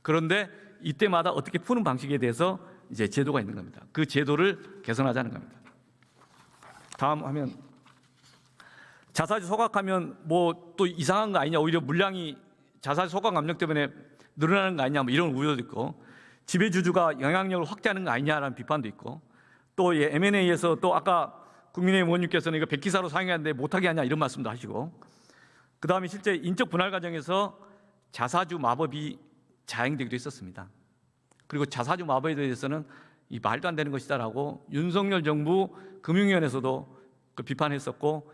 그런데 이때마다 어떻게 푸는 방식에 대해서 이제 제도가 있는 겁니다. 그 제도를 개선하자는 겁니다. 다음 화면. 자사주 소각하면 뭐 또 이상한 거 아니냐, 오히려 물량이 자사주 소각 압력 때문에 늘어나는 거 아니냐, 뭐 이런 우려도 있고, 지배주주가 영향력을 확대하는 거 아니냐라는 비판도 있고, 또 M&A에서 또 아까 국민의힘 의원님께서는 이거 백기사로 사용해야 하는데 못하게 하냐 이런 말씀도 하시고, 그 다음에 실제 인적 분할 과정에서 자사주 마법이 자행되기도 했었습니다. 그리고 자사주 마법에 대해서는 이 말도 안 되는 것이다라고 윤석열 정부 금융위원회에서도 그 비판했었고,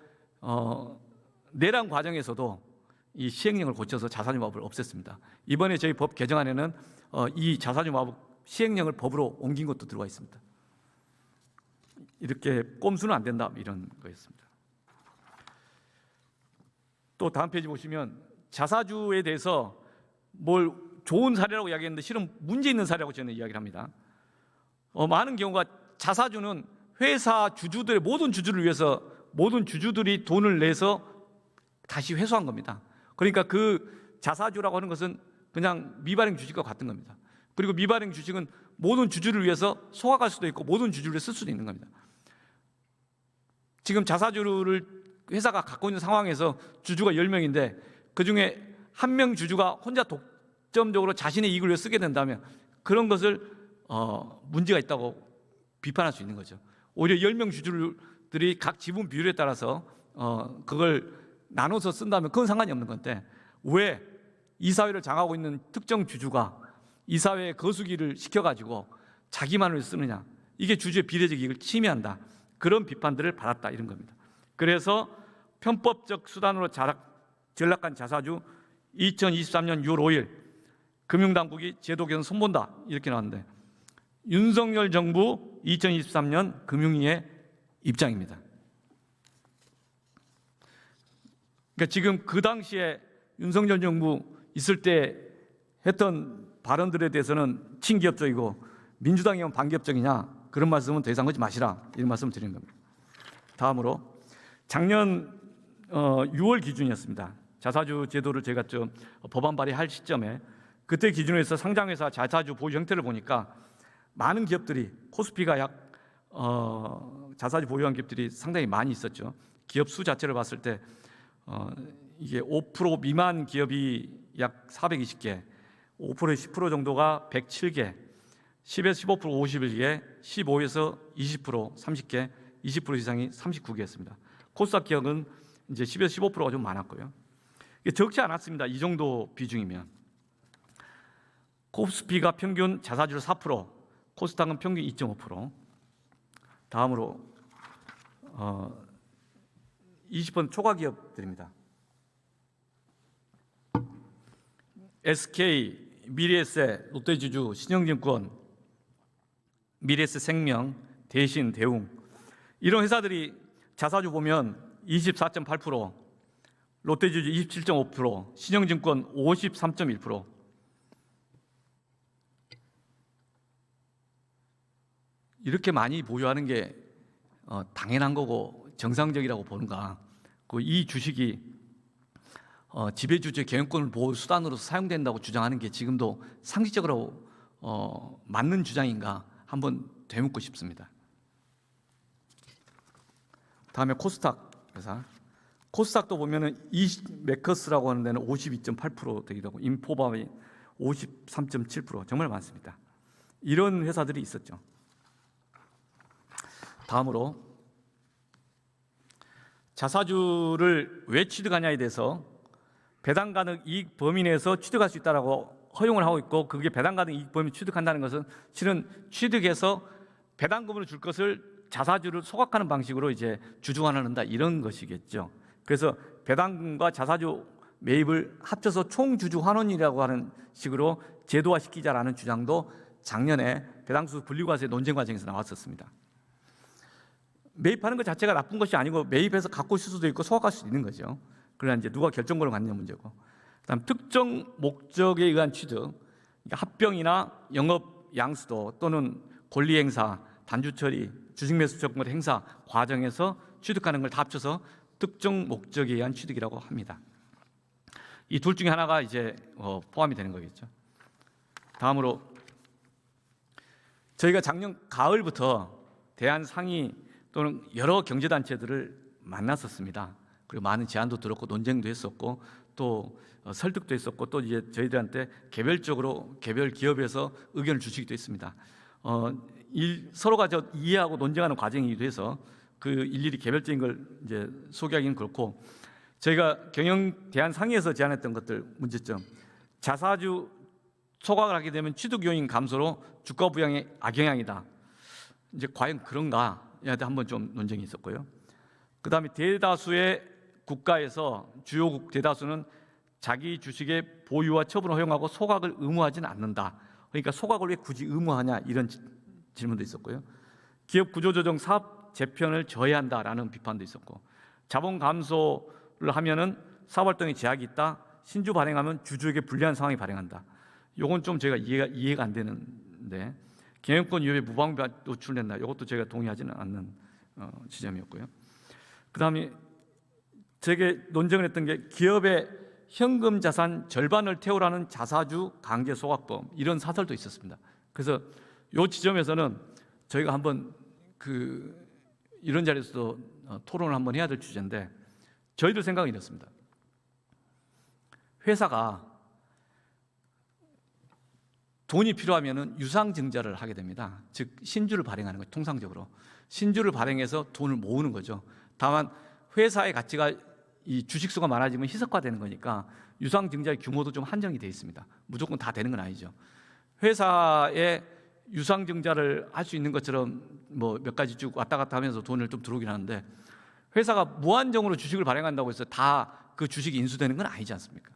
내란 과정에서도 이 시행령을 고쳐서 자사주 마법을 없앴습니다. 이번에 저희 법 개정안에는 이 자사주 마법 시행령을 법으로 옮긴 것도 들어가 있습니다. 이렇게 꼼수는 안 된다 이런 거였습니다. 또 다음 페이지 보시면 자사주에 대해서 뭘 좋은 사례라고 이야기했는데 실은 문제 있는 사례라고 저는 이야기를 합니다. 많은 경우가 자사주는 회사 주주들의 모든 주주를 위해서 모든 주주들이 돈을 내서 다시 회수한 겁니다. 그러니까 그 자사주라고 하는 것은 그냥 미발행 주식과 같은 겁니다. 그리고 미발행 주식은 모든 주주를 위해서 소각할 수도 있고 모든 주주를 쓸 수도 있는 겁니다. 지금 자사주를 회사가 갖고 있는 상황에서 주주가 10명인데 그중에 한 명 주주가 혼자 독점적으로 자신의 이익을 위해 쓰게 된다면 그런 것을 문제가 있다고 비판할 수 있는 거죠. 오히려 10명 주주들이 각 지분 비율에 따라서 그걸 나눠서 쓴다면 그건 상관이 없는 건데 왜 이사회를 장악하고 있는 특정 주주가 이사회의 거수기를 시켜가지고 자기만을 쓰느냐, 이게 주주의 비례적 이익을 침해한다, 그런 비판들을 받았다 이런 겁니다. 그래서 편법적 수단으로 전락한 자사주 2023년 6월 5일 금융당국이 제도 개선 손본다 이렇게 나왔는데 윤석열 정부 2023년 금융위의 입장입니다. 그러니까 지금 그 당시에 윤석열 정부 있을 때 했던 발언들에 대해서는 친기업적이고 민주당이면 반기업적이냐, 그런 말씀은 더 이상 하지 마시라 이런 말씀을 드리는 겁니다. 다음으로 작년 6월 기준이었습니다. 자사주 제도를 제가 좀 법안 발의할 시점에 그때 기준으로 해서 상장회사 자사주 보유 형태를 보니까 많은 기업들이 코스피가 약 자사주 보유한 기업들이 상당히 많이 있었죠. 기업 수 자체를 봤을 때 이게 5% 미만 기업이 약 420개, 5%에서 10% 정도가 107개, 10에서 15% 51개, 15에서 20% 30개, 20% 이상이 39개였습니다. 코스닥 기업은 이제 10에서 15%가 좀 많았고요. 이게 적지 않았습니다. 이 정도 비중이면. 코스피가 평균 자사주를 4%, 코스닥은 평균 2.5%. 다음으로 20번 초과 기업들입니다. SK, 미래에셋, 롯데주주, 신영증권, 미래에셋생명, 대신, 대웅 이런 회사들이 자사주 보면 24.8%, 롯데주주 27.5%, 신영증권 53.1%. 이렇게 많이 보유하는 게 당연한 거고 정상적이라고 보는가? 이 주식이 지배주주의 경영권을 보호 수단으로 사용된다고 주장하는 게 지금도 상식적으로 맞는 주장인가 한번 되묻고 싶습니다. 다음에 코스닥 회사. 코스닥도 보면은 메커스라고 하는 데는 52.8% 되기도 하고 인포밤이 53.7% 정말 많습니다. 이런 회사들이 있었죠. 다음으로 자사주를 왜 취득하냐에 대해서 배당 가능 이익 범위 내에서 취득할 수 있다라고 허용을 하고 있고, 그게 배당 가능 이익 범위 취득한다는 것은 실은 취득해서 배당금으로 줄 것을 자사주를 소각하는 방식으로 이제 주주환원한다 이런 것이겠죠. 그래서 배당금과 자사주 매입을 합쳐서 총주주 환원이라고 하는 식으로 제도화시키자라는 주장도 작년에 배당수 분리과세 논쟁 과정에서 나왔었습니다. 매입하는 것 자체가 나쁜 것이 아니고 매입해서 갖고 있을 수도 있고 소각할 수도 있는 거죠. 그러나 이제 누가 결정권을 갖느냐 문제고. 그다음 특정 목적에 의한 취득, 그러니까 합병이나 영업 양수도 또는 권리 행사, 단주 처리, 주식 매수 조건 행사 과정에서 취득하는 걸 다 합쳐서 특정 목적에 의한 취득이라고 합니다. 이 둘 중에 하나가 이제 포함이 되는 거겠죠. 다음으로 저희가 작년 가을부터 대한상의 또는 여러 경제단체들을 만났었습니다. 그리고 많은 제안도 들었고 논쟁도 했었고 또 설득도 했었고 또 이제 저희들한테 개별적으로 개별 기업에서 의견을 주시기도 했습니다. 서로가 이해하고 논쟁하는 과정이기도 해서 그 일일이 개별적인 걸 이제 소개하기는 그렇고 저희가 경영 대한상의에서 제안했던 것들 문제점 자사주 소각을 하게 되면 취득 요인 감소로 주가 부양에 악영향이다. 이제 과연 그런가에 한번 좀 논쟁이 있었고요. 그다음에 대다수의 국가에서 주요국 대다수는 자기 주식의 보유와 처분을 허용하고 소각을 의무하지는 않는다. 그러니까 소각을 왜 굳이 의무하냐 이런 질문도 있었고요. 기업 구조조정 사업 재편을 저해한다라는 비판도 있었고 자본 감소를 하면은 사업 활동에 제약이 있다. 신주 발행하면 주주에게 불리한 상황이 발생한다. 요건 좀 제가 이해가 안 되는데 경영권 위협에 무방비 노출된다. 이것도 제가 동의하지는 않는 지점이었고요. 그다음에 제게 논쟁을 했던 게 기업의 현금 자산 절반을 태우라는 자사주 강제 소각법 이런 사설도 있었습니다. 그래서 이 지점에서는 저희가 한번 이런 자리에서도 토론을 한번 해야 될 주제인데 저희들 생각은 이렇습니다. 회사가 돈이 필요하면은 유상증자를 하게 됩니다. 즉 신주를 발행하는 거예요. 통상적으로 신주를 발행해서 돈을 모으는 거죠. 다만 회사의 가치가 이 주식수가 많아지면 희석화되는 거니까 유상증자의 규모도 좀 한정이 되어 있습니다. 무조건 다 되는 건 아니죠. 회사에 유상증자를 할 수 있는 것처럼 뭐 몇 가지 쭉 왔다 갔다 하면서 돈을 좀 들어오긴 하는데 회사가 무한정으로 주식을 발행한다고 해서 다 그 주식이 인수되는 건 아니지 않습니까?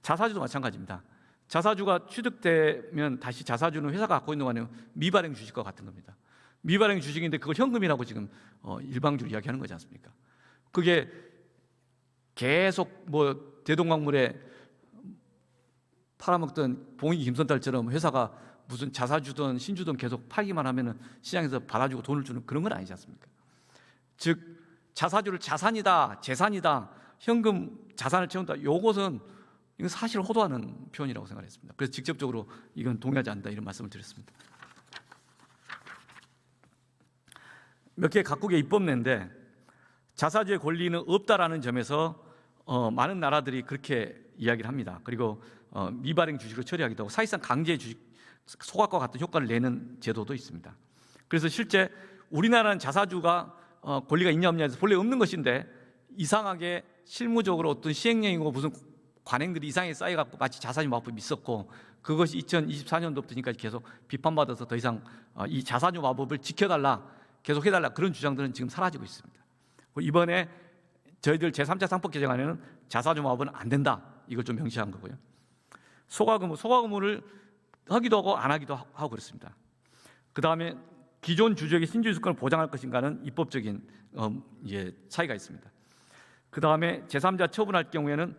자사주도 마찬가지입니다. 자사주가 취득되면 다시 자사주는 회사가 갖고 있는 거 아니에요. 미발행 주식과 같은 겁니다. 미발행 주식인데 그걸 현금이라고 지금 일방적으로 이야기하는 거지 않습니까? 그게 계속 뭐 대동강물에 팔아먹던 봉익 김선달처럼 회사가 무슨 자사주든 신주든 계속 팔기만 하면은 시장에서 받아주고 돈을 주는 그런 건 아니지 않습니까? 즉 자사주를 자산이다, 재산이다, 현금 자산을 채운다. 이것은 이건 사실 호도하는 표현이라고 생각했습니다. 그래서 직접적으로 이건 동의하지 않는다 이런 말씀을 드렸습니다. 몇 개 각국의 입법례인데 자사주의 권리는 없다라는 점에서 많은 나라들이 그렇게 이야기를 합니다. 그리고 미발행 주식으로 처리하기도 하고 사실상 강제 주식 소각과 같은 효과를 내는 제도도 있습니다. 그래서 실제 우리나라는 자사주가 권리가 있냐 없냐에서 본래 없는 것인데 이상하게 실무적으로 어떤 시행령이고 무슨 관행들이 이상하게 쌓여갖고 마치 자사주 마법이 있었고 그것이 2024년도부터니까 계속 비판받아서 더 이상 이 자사주 마법을 지켜달라 계속 해달라 그런 주장들은 지금 사라지고 있습니다. 이번에 저희들 제3차 상법 개정안에는 자사주 마법은 안 된다 이걸 좀 명시한 거고요. 소각의무를 하기도 하고 안 하기도 하고 그렇습니다. 그 다음에 기존 주주에게 신주유수권을 보장할 것인가는 입법적인 차이가 있습니다. 그 다음에 제3자 처분할 경우에는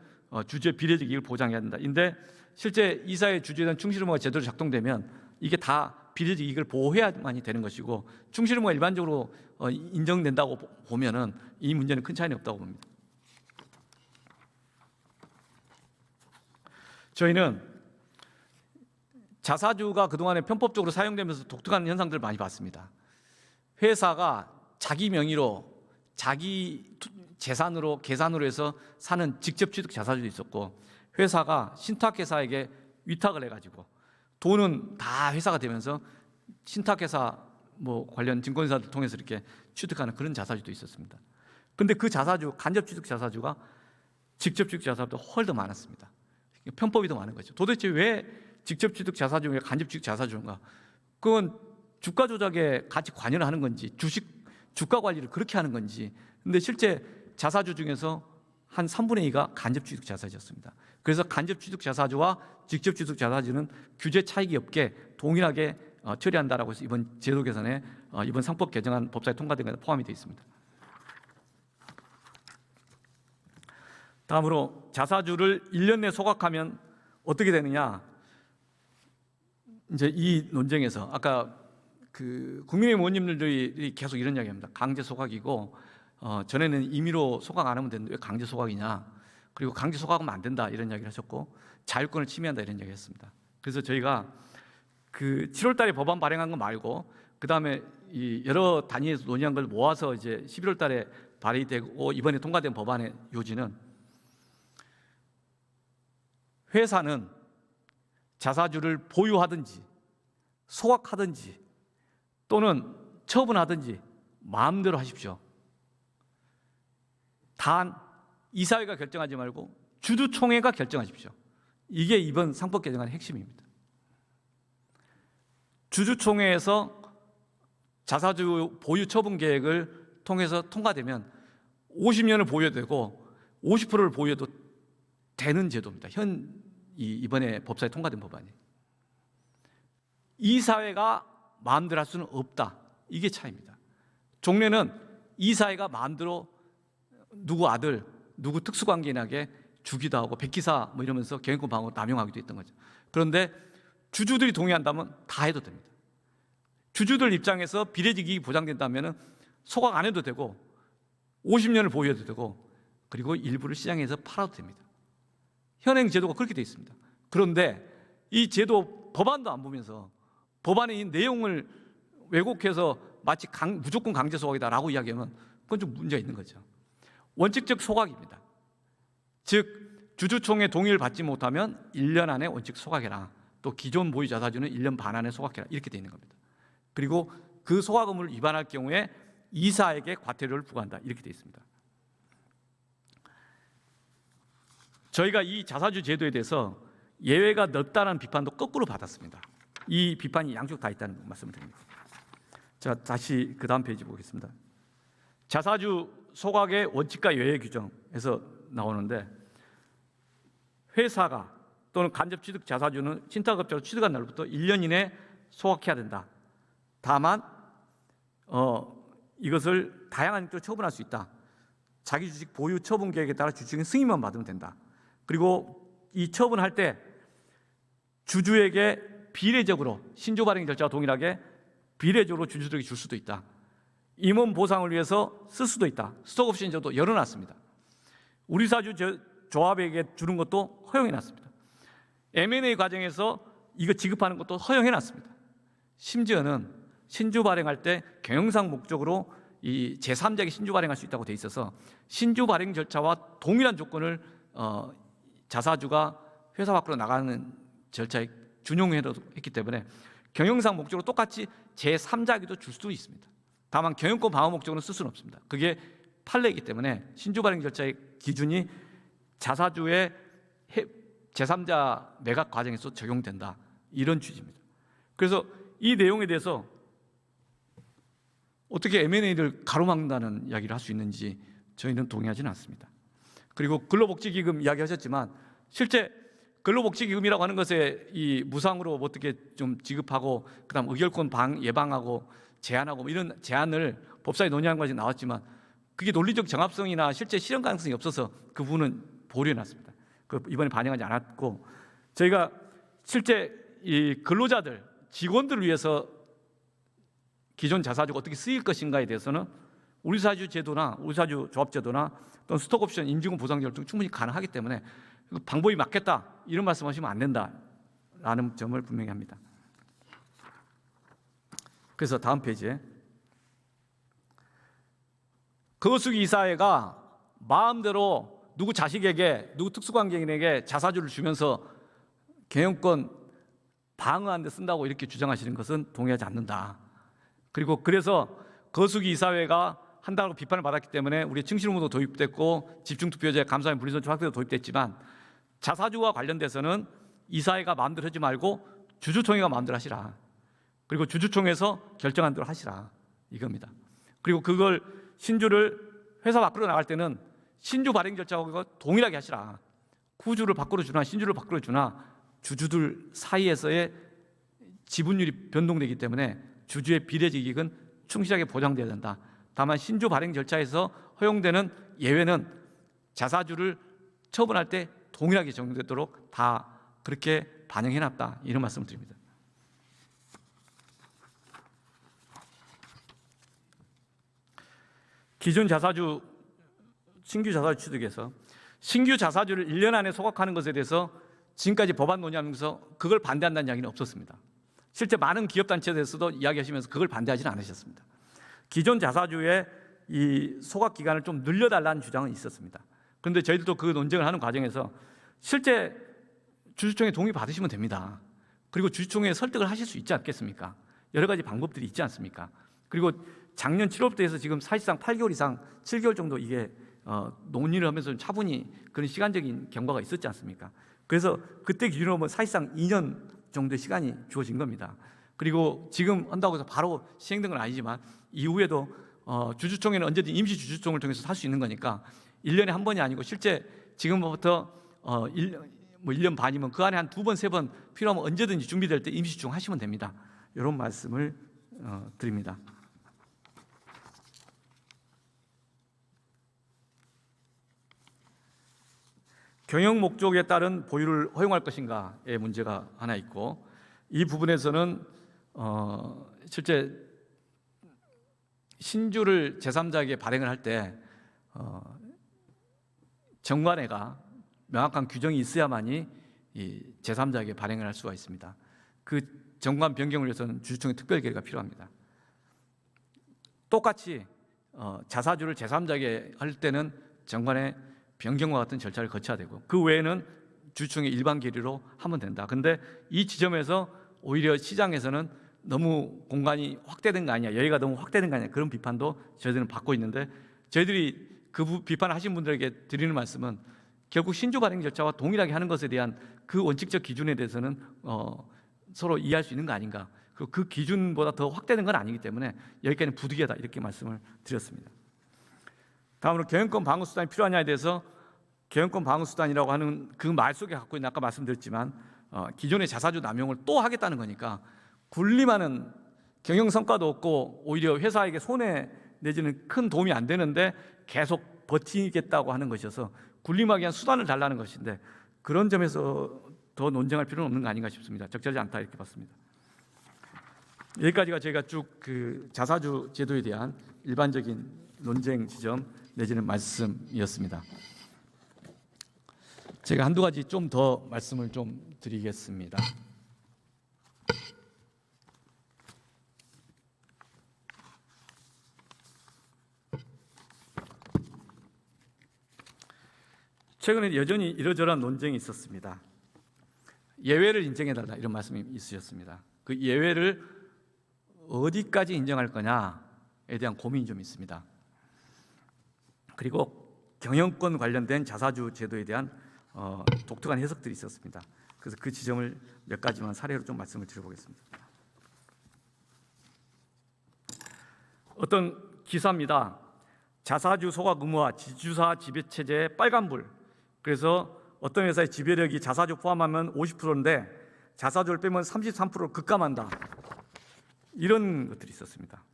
주주의 비례적 이익을 보장해야 된다. 근데 실제 이사의 주주에 대한 충실의무가 제대로 작동되면 이게 다 비례적 이익을 보호해야만이 되는 것이고 충실의무가 일반적으로 인정된다고 보면은 이 문제는 큰 차이는 없다고 봅니다. 저희는 자사주가 그동안에 편법적으로 사용되면서 독특한 현상들을 많이 봤습니다. 회사가 자기 명의로 자기 재산으로 계산으로 해서 사는 직접 취득 자사주도 있었고 회사가 신탁회사에게 위탁을 해가지고 돈은 다 회사가 되면서 신탁회사 뭐 관련 증권사들 통해서 이렇게 취득하는 그런 자사주도 있었습니다. 그런데 그 자사주 간접 취득 자사주가 직접 취득 자사주보다 훨 더 많았습니다. 편법이 더 많은 거죠. 도대체 왜 직접 취득 자사주가 간접 취득 자사주인가? 그건 주가 조작에 같이 관여를 하는 건지 주가 관리를 그렇게 하는 건지. 근데 실제 자사주 중에서 한 3분의 2가 간접 취득 자사주였습니다. 그래서 간접 취득 자사주와 직접 취득 자사주는 규제 차익이 없게 동일하게 처리한다라고 해서 이번 제도 개선에 이번 상법 개정안 법사위 통과된 것에 포함이 되어 있습니다. 다음으로 자사주를 1년 내 소각하면 어떻게 되느냐? 이제 이 논쟁에서 아까 국민의힘 의원님들이 계속 이런 이야기합니다. 강제 소각이고 전에는 임의로 소각 안 하면 되는데 왜 강제 소각이냐? 그리고 강제 소각하면 안 된다 이런 이야기를 하셨고 자율권을 침해한다 이런 이야기를 했습니다. 그래서 저희가 그 7월 달에 법안 발행한 거 말고 그다음에 이 여러 단위에서 논의한 걸 모아서 이제 11월 달에 발의되고 이번에 통과된 법안의 요지는 회사는 자사주를 보유하든지 소각하든지 또는 처분하든지 마음대로 하십시오. 단 이사회가 결정하지 말고 주주총회가 결정하십시오. 이게 이번 상법 개정안의 핵심입니다. 주주총회에서 자사주 보유 처분 계획을 통해서 통과되면 50년을 보유해도 되고 50%를 보유해도 되는 제도입니다. 이번에 법사에 통과된 법안이. 이사회가 마음대로 할 수는 없다. 이게 차이입니다. 종래는 이사회가 마음대로 누구 아들, 누구 특수관계인에게 주기도 하고 백기사 뭐 이러면서 경영권 방어 남용하기도 했던 거죠. 그런데 주주들이 동의한다면 다 해도 됩니다. 주주들 입장에서 비례직이 보장된다면 소각 안 해도 되고 50년을 보유해도 되고 그리고 일부를 시장에서 팔아도 됩니다. 현행 제도가 그렇게 되어 있습니다. 그런데 이 제도 법안도 안 보면서 법안의 이 내용을 왜곡해서 마치 무조건 강제 소각이다라고 이야기하면 그건 좀 문제가 있는 거죠. 원칙적 소각입니다. 즉 주주총회 동의를 받지 못하면 1년 안에 원칙 소각해라. 또 기존 보유 자사주는 1년 반 안에 소각해라. 이렇게 되어 있는 겁니다. 그리고 그 소각 의무를 위반할 경우에 이사에게 과태료를 부과한다. 이렇게 되어 있습니다. 저희가 이 자사주 제도에 대해서 예외가 넓다는 비판도 거꾸로 받았습니다. 이 비판이 양쪽 다 있다는 말씀을 드립니다. 자, 다시 그 다음 페이지 보겠습니다. 자사주 소각의 원칙과 예외 규정에서 나오는데 회사가 또는 간접 취득 자사주는 신탁업자로 취득한 날부터 1년 이내 소각해야 된다. 다만 이것을 다양한 형태로 처분할 수 있다. 자기 주식 보유 처분 계획에 따라 주주의 승인만 받으면 된다. 그리고 이 처분할 때 주주에게 비례적으로 신조 발행 절차와 동일하게 비례적으로 주주들에게 줄 수도 있다. 임원 보상을 위해서 쓸 수도 있다. 스톡옵션 제도 열어놨습니다. 우리 사주 조합에게 주는 것도 허용해놨습니다. M&A 과정에서 이거 지급하는 것도 허용해놨습니다. 심지어는 신주 발행할 때 경영상 목적으로 이 제3자에게 신주 발행할 수 있다고 돼 있어서 신주 발행 절차와 동일한 조건을 자사주가 회사 밖으로 나가는 절차에 준용했기 때문에 경영상 목적으로 똑같이 제3자에게도 줄 수도 있습니다. 다만 경영권 방어 목적으로 쓸 수는 없습니다. 그게 판례이기 때문에 신주 발행 절차의 기준이 자사주의 제3자 매각 과정에서 적용된다. 이런 취지입니다. 그래서 이 내용에 대해서 어떻게 M&A를 가로막는다는 이야기를 할 수 있는지 저희는 동의하지는 않습니다. 그리고 근로복지기금 이야기하셨지만 실제 근로복지기금이라고 하는 것에 이 무상으로 어떻게 좀 지급하고 그다음 의결권 예방하고 제한하고 이런 제한을 법사에 논의한 것이 나왔지만 그게 논리적 정합성이나 실제 실현 가능성이 없어서 그 부분은 보류해놨습니다. 그 이번에 반영하지 않았고 저희가 실제 이 근로자들 직원들을 위해서 기존 자사주가 어떻게 쓰일 것인가에 대해서는 우리사주 제도나 우리사주 조합제도나 또는 스톡옵션 임직원 보상 절도 충분히 가능하기 때문에 방법이 맞겠다 이런 말씀하시면 안 된다라는 점을 분명히 합니다. 그래서 다음 페이지에 거수기 이사회가 마음대로 누구 자식에게 누구 특수관계인에게 자사주를 주면서 경영권 방어하는 데 쓴다고 이렇게 주장하시는 것은 동의하지 않는다. 그리고 그래서 거수기 이사회가 한다고 비판을 받았기 때문에 우리 층실의무도 도입됐고 집중투표제 감사원 분리선출 확대도 도입됐지만 자사주와 관련돼서는 이사회가 마음대로 하지 말고 주주총회가 마음대로 하시라. 그리고 주주총회에서 결정한 대로 하시라. 이겁니다. 그리고 그걸 신주를 회사 밖으로 나갈 때는 신주 발행 절차하고 동일하게 하시라. 구주를 밖으로 주나 신주를 밖으로 주나 주주들 사이에서의 지분율이 변동되기 때문에 주주의 비례적 이익은 충실하게 보장돼야 된다. 다만 신주 발행 절차에서 허용되는 예외는 자사주를 처분할 때 동일하게 적용되도록 다 그렇게 반영해놨다. 이런 말씀을 드립니다. 기존 자사주, 신규 자사주 취득에서 신규 자사주를 1년 안에 소각하는 것에 대해서 지금까지 법안 논의하면서 그걸 반대한다는 이야기는 없었습니다. 실제 많은 기업단체에서도 이야기하시면서 그걸 반대하지는 않으셨습니다. 기존 자사주의 이 소각 기간을 좀 늘려달라는 주장은 있었습니다. 그런데 저희들도 그 논쟁을 하는 과정에서 실제 주주총회 동의 받으시면 됩니다. 그리고 주주총회에 설득을 하실 수 있지 않겠습니까? 여러 가지 방법들이 있지 않습니까? 그리고 작년 7월부터 해서 지금 사실상 8개월 이상 7개월 정도 이게 논의를 하면서 차분히 그런 시간적인 경과가 있었지 않습니까? 그래서 그때 기준으로 보면 사실상 2년 정도의 시간이 주어진 겁니다. 그리고 지금 한다고 해서 바로 시행된 건 아니지만 이후에도 주주총회는 언제든 임시 주주총회를 통해서 할 수 있는 거니까 1년에 한 번이 아니고 실제 지금부터 1년 반이면 그 안에 한 2번, 3번 필요하면 언제든지 준비될 때 임시 주총 하시면 됩니다. 이런 말씀을 드립니다. 경영 목적에 따른 보유를 허용할 것인가의 문제가 하나 있고, 이 부분에서는 실제 신주를 제3자에게 발행을 할 때 정관회가 명확한 규정이 있어야만이 이 제3자에게 발행을 할 수가 있습니다. 그 정관 변경을 위해서는 주주총회 특별 결의가 필요합니다. 똑같이 자사주를 제3자에게 할 때는 정관의 변경과 같은 절차를 거쳐야 되고, 그 외에는 주주총회 일반 결의로 하면 된다. 근데 이 지점에서 오히려 시장에서는 너무 공간이 확대된 거 아니냐, 여기가 너무 확대된 거 아니냐, 그런 비판도 저희들은 받고 있는데, 저희들이 그 비판을 하신 분들에게 드리는 말씀은 결국 신주 발행 절차와 동일하게 하는 것에 대한 그 원칙적 기준에 대해서는 서로 이해할 수 있는 거 아닌가, 그리고 그 기준보다 더 확대된 건 아니기 때문에 여기까지는 부득이하다, 이렇게 말씀을 드렸습니다. 다음으로 경영권 방어 수단이 필요하냐에 대해서, 경영권 방어 수단이라고 하는 그 말 속에 갖고 있는, 아까 말씀드렸지만 기존의 자사주 남용을 또 하겠다는 거니까 군림하는 경영 성과도 없고 오히려 회사에게 손해 내지는 큰 도움이 안 되는데 계속 버티겠다고 하는 것이어서 군림하기 위한 수단을 달라는 것인데, 그런 점에서 더 논쟁할 필요는 없는 거 아닌가 싶습니다. 적절하지 않다, 이렇게 봤습니다. 여기까지가 저희가 쭉 그 자사주 제도에 대한 일반적인 논쟁 지점 내지는 말씀이었습니다. 제가 한두 가지 좀 더 말씀을 좀 드리겠습니다. 최근에 여전히 이러저러한 논쟁이 있었습니다. 예외를 인정해달라, 이런 말씀이 있으셨습니다. 그 예외를 어디까지 인정할 거냐에 대한 고민이 좀 있습니다. 그리고 경영권 관련된 자사주 제도에 대한 독특한 해석들이 있었습니다. 그래서 그 지점을 몇 가지만 사례로 좀 말씀을 드려보겠습니다. 어떤 기사입니다. 자사주 소각 의무화, 지주사 지배체제의 빨간불. 그래서 어떤 회사의 지배력이 자사주 포함하면 50%인데 자사주를 빼면 33%로 급감한다, 이런 것들이 있었습니다.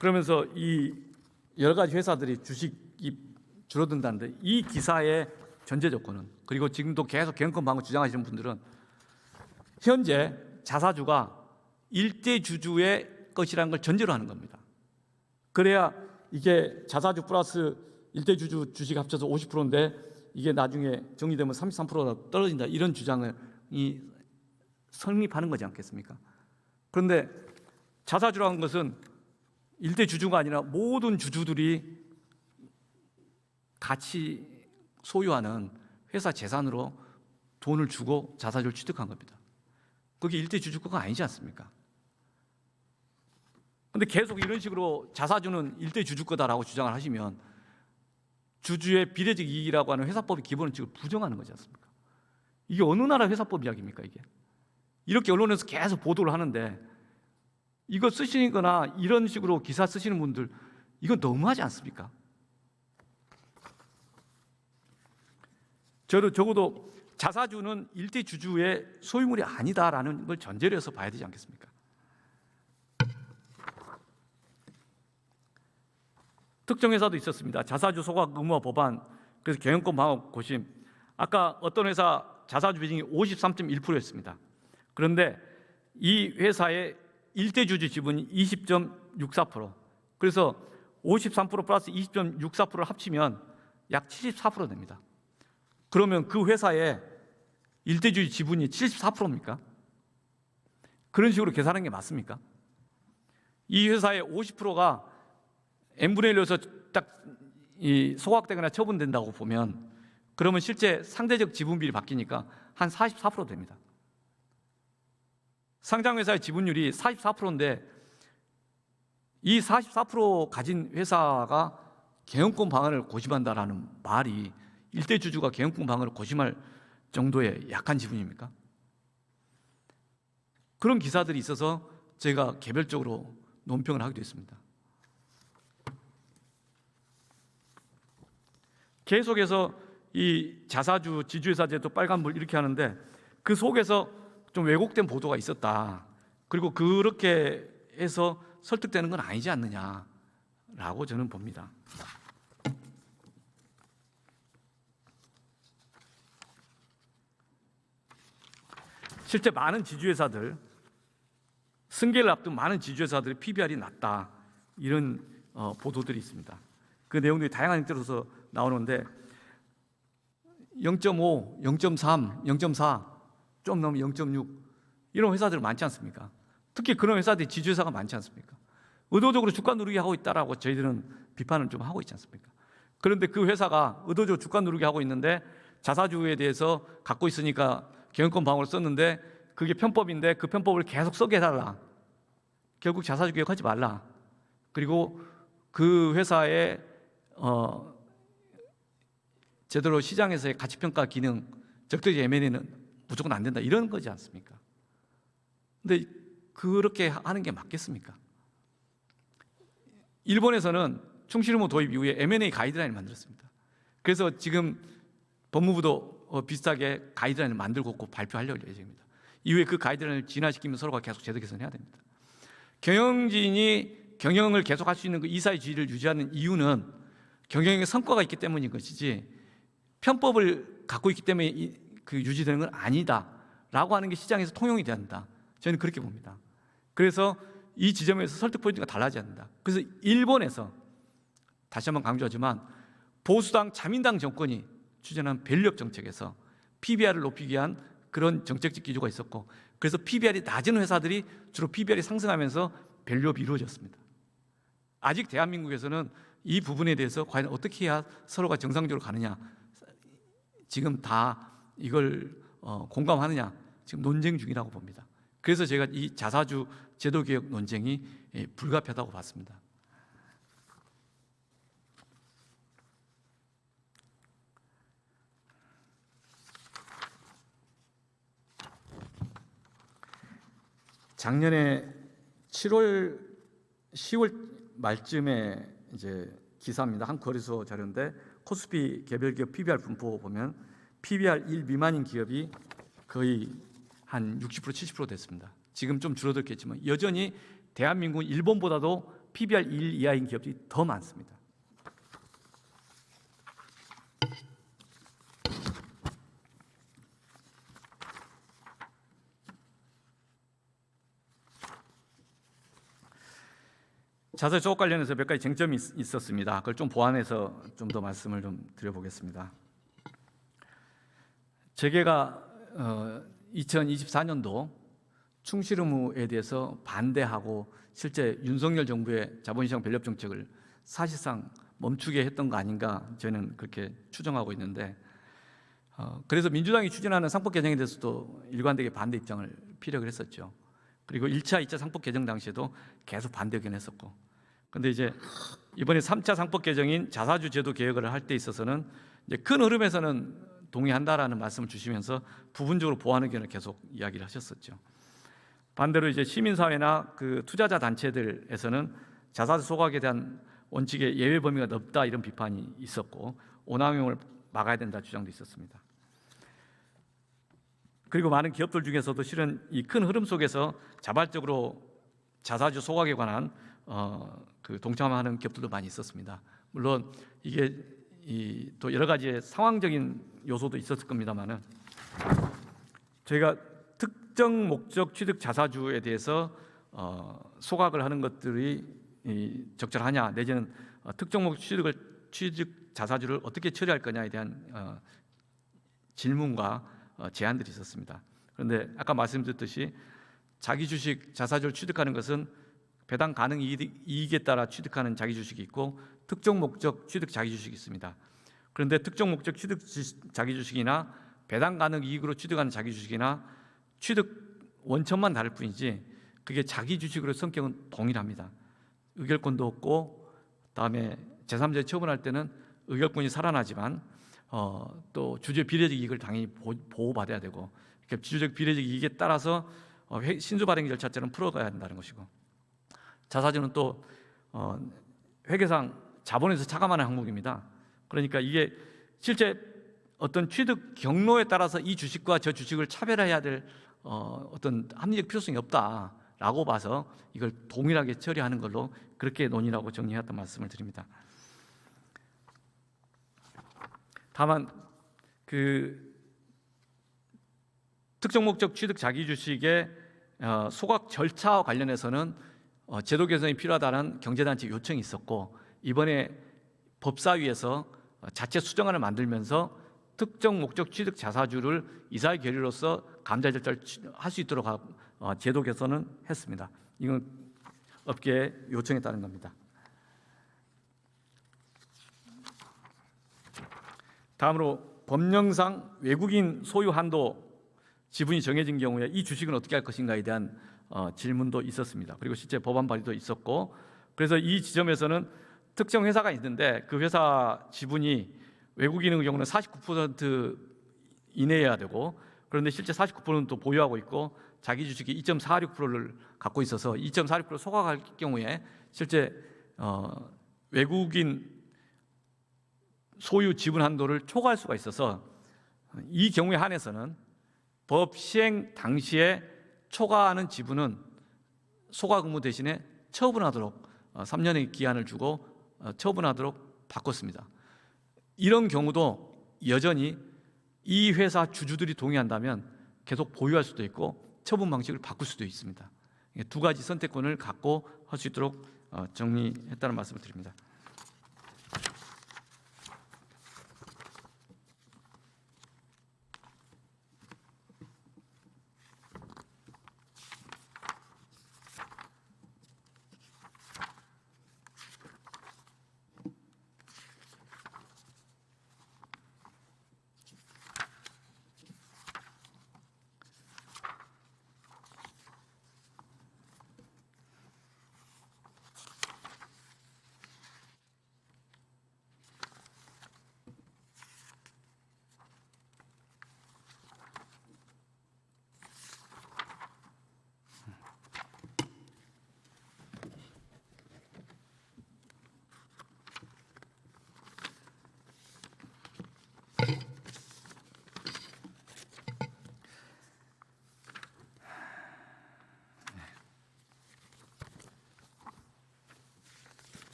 그러면서 이 여러 가지 회사들이 주식이 줄어든다는데, 이 기사의 전제 조건은, 그리고 지금도 계속 경영권 방어 주장하시는 분들은 현재 자사주가 일대 주주의 것이라는 걸 전제로 하는 겁니다. 그래야 이게 자사주 플러스 일대 주주 주식 합쳐서 50%인데 이게 나중에 정리되면 33%가 떨어진다, 이런 주장을 성립하는 거지 않겠습니까? 그런데 자사주라는 것은 일대 주주가 아니라 모든 주주들이 같이 소유하는 회사 재산으로 돈을 주고 자사주를 취득한 겁니다. 그게 일대 주주거가 아니지 않습니까? 그런데 계속 이런 식으로 자사주는 일대 주주 거다라고 주장을 하시면 주주의 비례적 이익이라고 하는 회사법의 기본 원칙을 부정하는 거지 않습니까? 이게 어느 나라 회사법 이야기입니까, 이게? 이렇게 언론에서 계속 보도를 하는데, 이거 쓰시거나 이런 식으로 기사 쓰시는 분들, 이건 너무하지 않습니까? 적어도 자사주는 일대 주주의 소유물이 아니다라는 걸 전제로 해서 봐야 되지 않겠습니까? 특정 회사도 있었습니다. 자사주 소각 의무화 법안, 그래서 경영권 방어 고심. 아까 어떤 회사 자사주 비중이 53.1%였습니다. 그런데 이 회사의 일대 주주 지분이 20.64%. 그래서 53% 플러스 20.64%를 합치면 약 74% 됩니다. 그러면 그 회사의 일대 주주 지분이 74%입니까? 그런 식으로 계산하는 게 맞습니까? 이 회사의 50%가 n분의 1로서 딱 이 소각되거나 처분된다고 보면, 그러면 실제 상대적 지분비율이 바뀌니까 한 44% 됩니다. 상장회사의 지분율이 44%인데 이 44% 가진 회사가 경영권 방어를 고심한다라는 말이 일대 주주가 경영권 방어를 고심할 정도의 약한 지분입니까? 그런 기사들이 있어서 제가 개별적으로 논평을 하기도 했습니다. 계속해서 이 자사주, 지주회사 제도 빨간불 이렇게 하는데 그 속에서 좀 왜곡된 보도가 있었다. 그리고 그렇게 해서 설득되는 건 아니지 않느냐라고 저는 봅니다. 실제 많은 지주회사들, 승계를 앞둔 많은 지주회사들의 PBR이 낮다, 이런 보도들이 있습니다. 그 내용들이 다양한 형태로서 나오는데 0.5, 0.3, 0.4, 좀 넘으면 0.6 이런 회사들 많지 않습니까? 특히 그런 회사들이 지주회사가 많지 않습니까? 의도적으로 주가 누르기 하고 있다라고 저희들은 비판을 좀 하고 있지 않습니까? 그런데 그 회사가 의도적으로 주가 누르기 하고 있는데 자사주에 대해서 갖고 있으니까 경영권 방어를 썼는데 그게 편법인데 그 편법을 계속 쓰게 해달라. 결국 자사주 개혁하지 말라. 그리고 그 회사의 제대로 시장에서의 가치평가 기능, 적대적 M&A는 무조건 안 된다, 이런 거지 않습니까? 근데 그렇게 하는 게 맞겠습니까? 일본에서는 충실의무 도입 이후에 M&A 가이드라인을 만들었습니다. 그래서 지금 법무부도 비슷하게 가이드라인을 만들고 있고 발표하려고 예정입니다. 이후에 그 가이드라인을 진화시키면 서로가 계속 제도 개선해야 됩니다. 경영진이 경영을 계속할 수 있는 그 이사의 지위를 유지하는 이유는 경영의 성과가 있기 때문인 것이지 편법을 갖고 있기 때문에 그 유지되는 건 아니다라고 하는 게 시장에서 통용이 된다. 저는 그렇게 봅니다. 그래서 이 지점에서 설득 포인트가 달라져야 한다. 그래서 일본에서 다시 한번 강조하지만 보수당 자민당 정권이 추진한 밸류업 정책에서 PBR을 높이기 위한 그런 정책적 기조가 있었고, 그래서 PBR이 낮은 회사들이 주로 PBR이 상승하면서 밸류업이 이루어졌습니다. 아직 대한민국에서는 이 부분에 대해서 과연 어떻게 해야 서로가 정상적으로 가느냐, 지금 다 이걸 공감하느냐, 지금 논쟁 중이라고 봅니다. 그래서 제가 이 자사주 제도 개혁 논쟁이 불가피하다고 봤습니다. 작년에 7월, 10월 말쯤에 이제 기사입니다. 한 거래소 자료인데 코스피 개별 기업 PBR 분포 보면 PBR 1 미만인 기업이 거의 한 60% 70% 됐습니다. 지금 좀 줄어들겠지만 여전히 대한민국은 일본보다도 PBR 1 이하인 기업들이 더 많습니다. 자사 조업 관련해서 몇 가지 쟁점이 있었습니다. 그걸 좀 보완해서 좀 더 말씀을 좀 드려보겠습니다. 재계가 2024년도 충실의무에 대해서 반대하고 실제 윤석열 정부의 자본시장 밸류업 정책을 사실상 멈추게 했던 거 아닌가, 저는 그렇게 추정하고 있는데, 그래서 민주당이 추진하는 상법 개정에 대해서도 일관되게 반대 입장을 피력을 했었죠. 그리고 1차, 2차 상법 개정 당시에도 계속 반대 의견을 했었고, 그런데 이제 이번에 3차 상법 개정인 자사주 제도 개혁을 할 때 있어서는 이제 큰 흐름에서는 동의한다라는 말씀을 주시면서 부분적으로 보완 의견을 계속 이야기를 하셨었죠. 반대로 이제 시민사회나 그 투자자 단체들에서는 자사주 소각에 대한 원칙의 예외 범위가 넓다, 이런 비판이 있었고 오남용을 막아야 된다 주장도 있었습니다. 그리고 많은 기업들 중에서도 실은 이 큰 흐름 속에서 자발적으로 자사주 소각에 관한 그 동참하는 기업들도 많이 있었습니다. 물론 이게 또 여러 가지의 상황적인 요소도 있었을 겁니다만은 저희가 특정 목적 취득 자사주에 대해서 소각을 하는 것들이 적절하냐, 내지는 특정 목적 취득 자사주를 어떻게 처리할 거냐에 대한 질문과 제안들이 있었습니다. 그런데 아까 말씀드렸듯이 자기 주식 자사주를 취득하는 것은 배당 가능 이익에 따라 취득하는 자기 주식이 있고 특정 목적 취득 자기 주식이 있습니다. 그런데 특정 목적 취득 자기 주식이나 배당 가능 이익으로 취득하는 자기 주식이나 취득 원천만 다를 뿐이지 그게 자기 주식으로 성격은 동일합니다. 의결권도 없고 그다음에 제3자에 처분할 때는 의결권이 살아나지만 또 주주의 비례적 이익을 당연히 보호받아야 되고 이렇게 주주적 비례적 이익에 따라서 신주 발행 절차처럼 풀어가야 한다는 것이고 자사주는 또 회계상 자본에서 차감하는 항목입니다. 그러니까 이게 실제 어떤 취득 경로에 따라서 이 주식과 저 주식을 차별해야 될 어떤 합리적 필요성이 없다라고 봐서 이걸 동일하게 처리하는 걸로 그렇게 논의라고 정리했던 말씀을 드립니다. 다만 그 특정 목적 취득 자기 주식의 소각 절차와 관련해서는 제도 개선이 필요하다는 경제단체 요청이 있었고 이번에 법사위에서 자체 수정안을 만들면서 특정 목적 취득 자사주를 이사의 결의로서 감자 절차를 할 수 있도록 제도 개선은 했습니다. 이건 업계의 요청에 따른 겁니다. 다음으로 법령상 외국인 소유 한도 지분이 정해진 경우에 이 주식은 어떻게 할 것인가에 대한 질문도 있었습니다. 그리고 실제 법안 발의도 있었고 그래서 이 지점에서는 특정 회사가 있는데 그 회사 지분이 외국인의 경우는 49% 이내여야 되고 그런데 실제 49%는 또 보유하고 있고 자기 주식이 2.46%를 갖고 있어서 2.46% 소각할 경우에 실제 외국인 소유 지분 한도를 초과할 수가 있어서 이 경우에 한해서는 법 시행 당시에 초과하는 지분은 소각 의무 대신에 처분하도록 3년의 기한을 주고 처분하도록 바꿨습니다. 이런 경우도 여전히 이 회사 주주들이 동의한다면 계속 보유할 수도 있고 처분 방식을 바꿀 수도 있습니다. 두 가지 선택권을 갖고 할 수 있도록 정리했다는 말씀을 드립니다.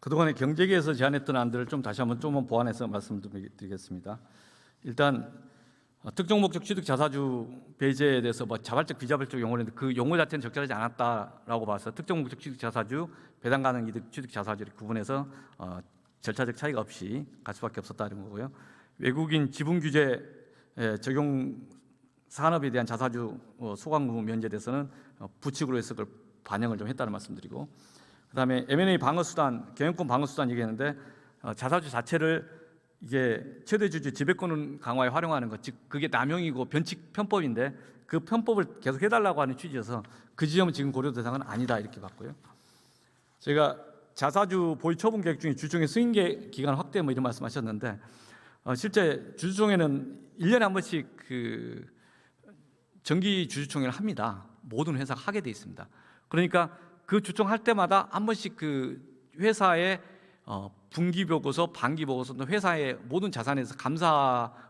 그동안에 경제계에서 제안했던 안들을 좀 다시 한번 보완해서 말씀드리겠습니다. 일단 특정 목적 취득 자사주 배제에 대해서 자발적 비자발적 용어를 했는데 그 용어 자체는 적절하지 않았다라고 봐서 특정 목적 취득 자사주, 배당 가능 이득 취득 자사주를 구분해서 절차적 차이가 없이 갈 수밖에 없었다는 거고요. 외국인 지분 규제 적용 산업에 대한 자사주 소각 의무 면제에 대해서는 부칙으로 해서 그걸 반영을 좀 했다는 말씀드리고 그다음에 M&A 방어 수단, 경영권 방어 수단 얘기했는데 자사주 자체를 이게 최대 주주 지배권 강화에 활용하는 것, 즉 그게 남용이고 변칙 편법인데 그 편법을 계속 해달라고 하는 취지여서 그 지점은 지금 고려 대상은 아니다 이렇게 봤고요. 제가 자사주 보유 처분 계획 중에 주주총회 승인 기간 확대 이런 말씀하셨는데 실제 주주총회는 1년에 한 번씩 그 정기 주주총회를 합니다. 모든 회사가 하게 돼 있습니다. 그러니까 그 주총할 때마다 한 번씩 그 회사의 분기 보고서, 반기 보고서, 또 회사의 모든 자산에서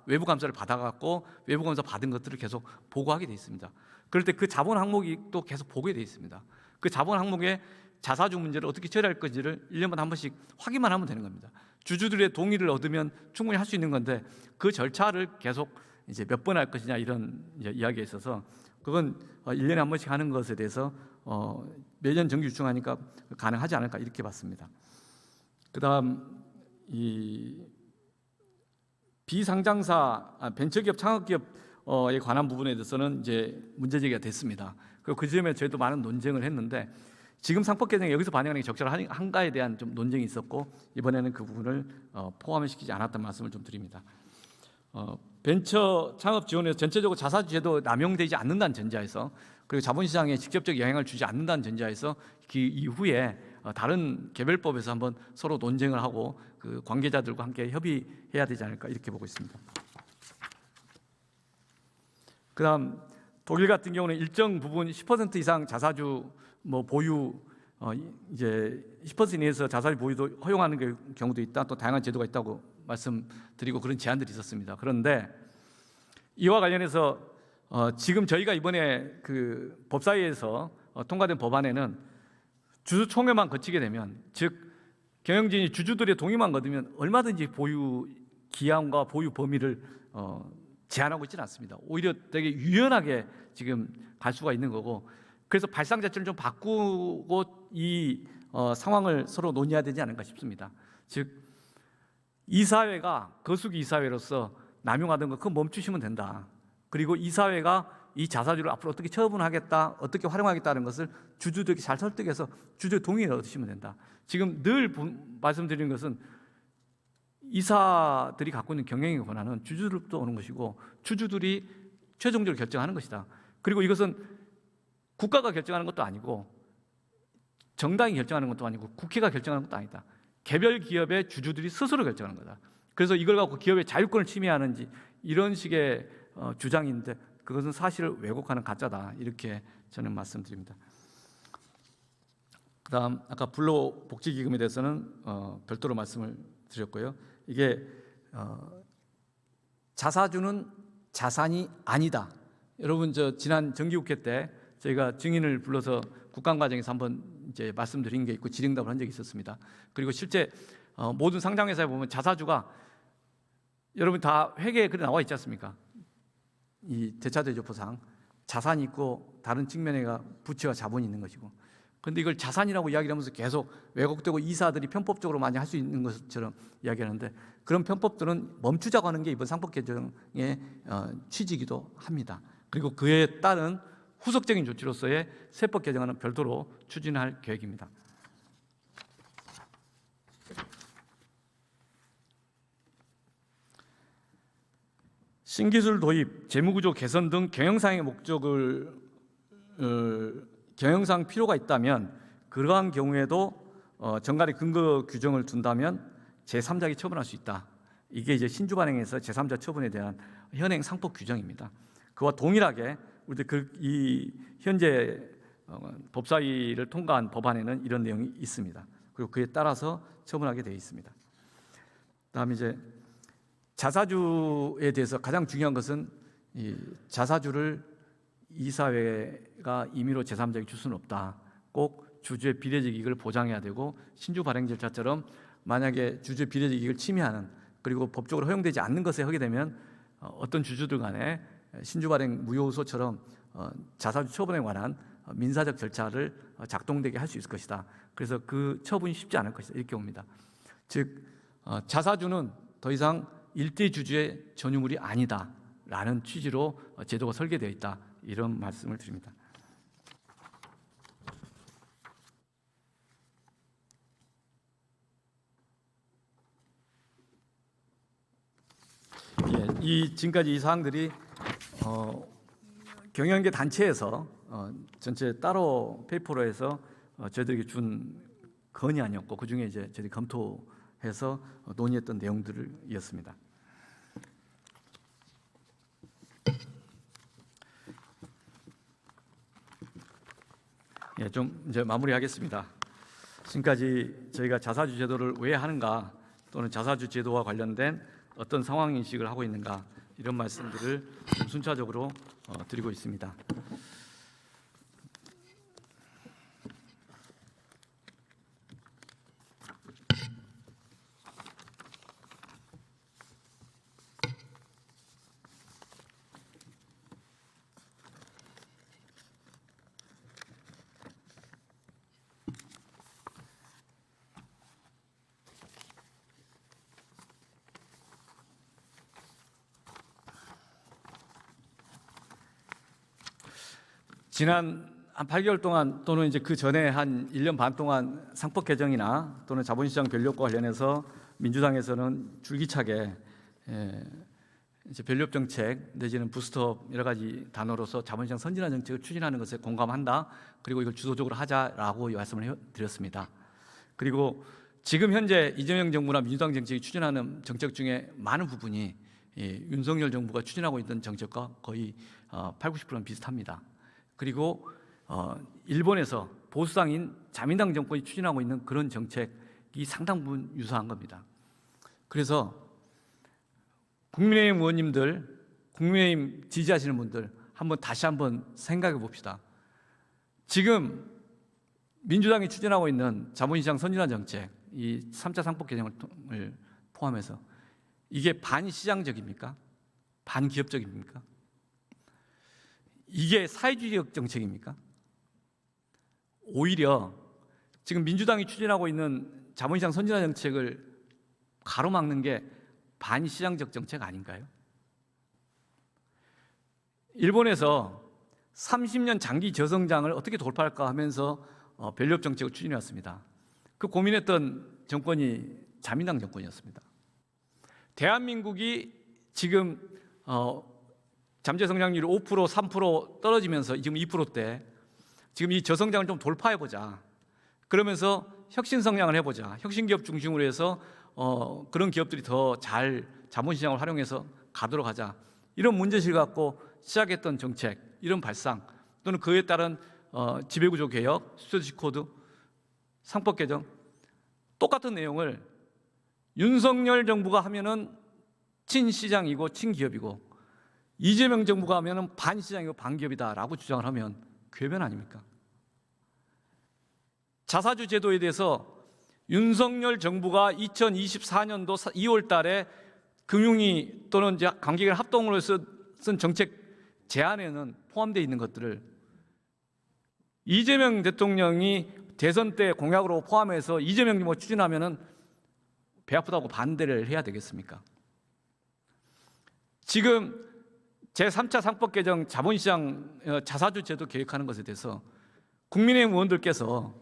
외부 감사를 받아갖고 외부 감사 받은 것들을 계속 보고하게 돼 있습니다. 그럴 때 그 자본 항목이 또 계속 보게 돼 있습니다. 그 자본 항목에 자사주 문제를 어떻게 처리할 건지를 1년마다 한 번씩 확인만 하면 되는 겁니다. 주주들의 동의를 얻으면 충분히 할 수 있는 건데 그 절차를 계속 이제 몇 번 할 것이냐 이런 이제 이야기에 있어서 그건 1년에 한 번씩 하는 것에 대해서 매년 정기 유충하니까 가능하지 않을까 이렇게 봤습니다. 그다음 이 비상장사 벤처기업 창업기업에 관한 부분에 대해서는 이제 문제제기가 됐습니다. 그 점에 저희도 많은 논쟁을 했는데 지금 상법 개정에 여기서 반영하는 게 적절한가에 대한 좀 논쟁이 있었고 이번에는 그 부분을 포함시키지 않았다는 말씀을 좀 드립니다. 벤처 창업 지원에서 전체적으로 자사주 제도 남용되지 않는다는 전제하에서 그리고 자본시장에 직접적 영향을 주지 않는다는 전제하에서 그 이후에 다른 개별법에서 한번 서로 논쟁을 하고 그 관계자들과 함께 협의해야 되지 않을까 이렇게 보고 있습니다. 그다음 독일 같은 경우는 일정 부분 10% 이상 자사주 보유 이제 10% 이내에서 자사주 보유도 허용하는 경우도 있다. 또 다양한 제도가 있다고 말씀드리고 그런 제안들이 있었습니다. 그런데 이와 관련해서 지금 저희가 이번에 그 법사위에서 통과된 법안에는 주주총회만 거치게 되면 즉 경영진이 주주들의 동의만 거두면 얼마든지 보유 기한과 보유 범위를 제한하고 있지는 않습니다. 오히려 되게 유연하게 지금 갈 수가 있는 거고 그래서 발상 자체를 좀 바꾸고 이 상황을 서로 논의해야 되지 않을까 싶습니다. 즉 이사회가 거수기 이사회로서 남용하던 거 그거 멈추시면 된다. 그리고 이사회가 이 자사주를 앞으로 어떻게 처분하겠다, 어떻게 활용하겠다는 것을 주주들에게 잘 설득해서 주주의 동의를 얻으시면 된다. 지금 늘 말씀드리는 것은 이사들이 갖고 있는 경영의 권한은 주주들로부터 오는 것이고 주주들이 최종적으로 결정하는 것이다. 그리고 이것은 국가가 결정하는 것도 아니고 정당이 결정하는 것도 아니고 국회가 결정하는 것도 아니다. 개별 기업의 주주들이 스스로 결정하는 거다. 그래서 이걸 갖고 기업의 자유권을 침해하는지 이런 식의 주장인데 그것은 사실을 왜곡하는 가짜다. 이렇게 저는 말씀드립니다. 그다음 아까 불로복지기금에 대해서는 별도로 말씀을 드렸고요. 이게 자사주는 자산이 아니다. 여러분 저 지난 정기국회 때 저희가 증인을 불러서 국감과정에서 한번 이제 말씀드린 게 있고 질의응답을 한 적이 있었습니다. 그리고 실제 모든 상장회사에 보면 자사주가 여러분 다 회계에 그래 나와 있지 않습니까? 이 대차대조법상 자산이 있고 다른 측면에가 부채와 자본이 있는 것이고 그런데 이걸 자산이라고 이야기를 하면서 계속 왜곡되고 이사들이 편법적으로 많이 할 수 있는 것처럼 이야기하는데 그런 편법들은 멈추자고 하는 게 이번 상법 개정의 취지이기도 합니다. 그리고 그에 따른 후속적인 조치로서의 세법 개정안은 별도로 추진할 계획입니다. 신기술 도입, 재무구조 개선 등 경영상의 목적을 경영상 필요가 있다면 그러한 경우에도 정갈의 근거 규정을 둔다면 제3자에게 처분할 수 있다. 이게 이제 신주 발행에서 제3자 처분에 대한 현행 상법 규정입니다. 그와 동일하게 우리들 이 현재 법사위를 통과한 법안에는 이런 내용이 있습니다. 그리고 그에 따라서 처분하게 되어 있습니다. 다음 이제 자사주에 대해서 가장 중요한 것은 이 자사주를 이사회가 임의로 제3자에게 줄 수는 없다. 꼭 주주의 비례적 이익을 보장해야 되고 신주 발행 절차처럼 만약에 주주의 비례적 이익을 침해하는 그리고 법적으로 허용되지 않는 것에 하게 되면 어떤 주주들 간에 신주 발행 무효소처럼 자사주 처분에 관한 민사적 절차를 작동되게 할 수 있을 것이다. 그래서 그 처분이 쉽지 않을 것이다. 이렇게 봅니다. 즉 자사주는 더 이상 일대 주주의 전유물이 아니다라는 취지로 제도가 설계되어 있다. 이런 말씀을 드립니다. 이 지금까지 이 사항들이 경영계 단체에서 전체 따로 페이퍼로 해서 저희들에게 준 건의안이었고 그 중에 이제 저희들이 검토해서 논의했던 내용들이었습니다. 예, 좀 이제 마무리하겠습니다. 지금까지 저희가 자사주 제도를 왜 하는가 또는 자사주 제도와 관련된 어떤 상황 인식을 하고 있는가 이런 말씀들을 좀 순차적으로 드리고 있습니다. 지난 한 8개월 동안 또는 이제 그 전에 한 1년 반 동안 상법 개정이나 또는 자본시장 변력과 관련해서 민주당에서는 줄기차게 이제 변력 정책 내지는 부스트업 여러 가지 단어로서 자본시장 선진화 정책을 추진하는 것에 공감한다. 그리고 이걸 주도적으로 하자라고 말씀을 드렸습니다. 그리고 지금 현재 이재명 정부나 민주당 정책이 추진하는 정책 중에 많은 부분이 윤석열 정부가 추진하고 있던 정책과 거의 80~90%는 비슷합니다. 그리고 일본에서 보수당인 자민당 정권이 추진하고 있는 그런 정책이 상당 부분 유사한 겁니다. 그래서 국민의힘 의원님들, 국민의힘 지지하시는 분들 다시 한번 생각해 봅시다. 지금 민주당이 추진하고 있는 자본시장 선진화 정책, 이 3차 상법 개정을 포함해서 이게 반시장적입니까? 반기업적입니까? 이게 사회주의적 정책입니까? 오히려 지금 민주당이 추진하고 있는 자본시장 선진화 정책을 가로막는 게 반시장적 정책 아닌가요? 일본에서 30년 장기 저성장을 어떻게 돌파할까 하면서 변력 정책을 추진해 왔습니다. 그 고민했던 정권이 자민당 정권이었습니다. 대한민국이 지금 잠재 성장률이 5%, 3% 떨어지면서 지금 2%대 지금 이 저성장을 좀 돌파해 보자. 그러면서 혁신 성장을 해보자. 혁신 기업 중심으로 해서 그런 기업들이 더 잘 자본시장을 활용해서 가도록 하자. 이런 문제의식을 갖고 시작했던 정책, 이런 발상 또는 그에 따른 지배구조 개혁, 스튜어드십 코드, 상법 개정 똑같은 내용을 윤석열 정부가 하면은 친시장이고 친기업이고 이재명 정부가 하면은 반시장이고 반기업이다라고 주장을 하면 궤변 아닙니까? 자사주 제도에 대해서 윤석열 정부가 2024년도 2월 달에 금융위 또는 관계기관 합동으로 해서 쓴 정책 제안에는 포함되어 있는 것들을 이재명 대통령이 대선 때 공약으로 포함해서 이재명 정부가 추진하면은 배 아프다고 반대를 해야 되겠습니까? 지금 제3차 상법 개정 자본시장 자사주 제도 계획하는 것에 대해서 국민의힘 의원들께서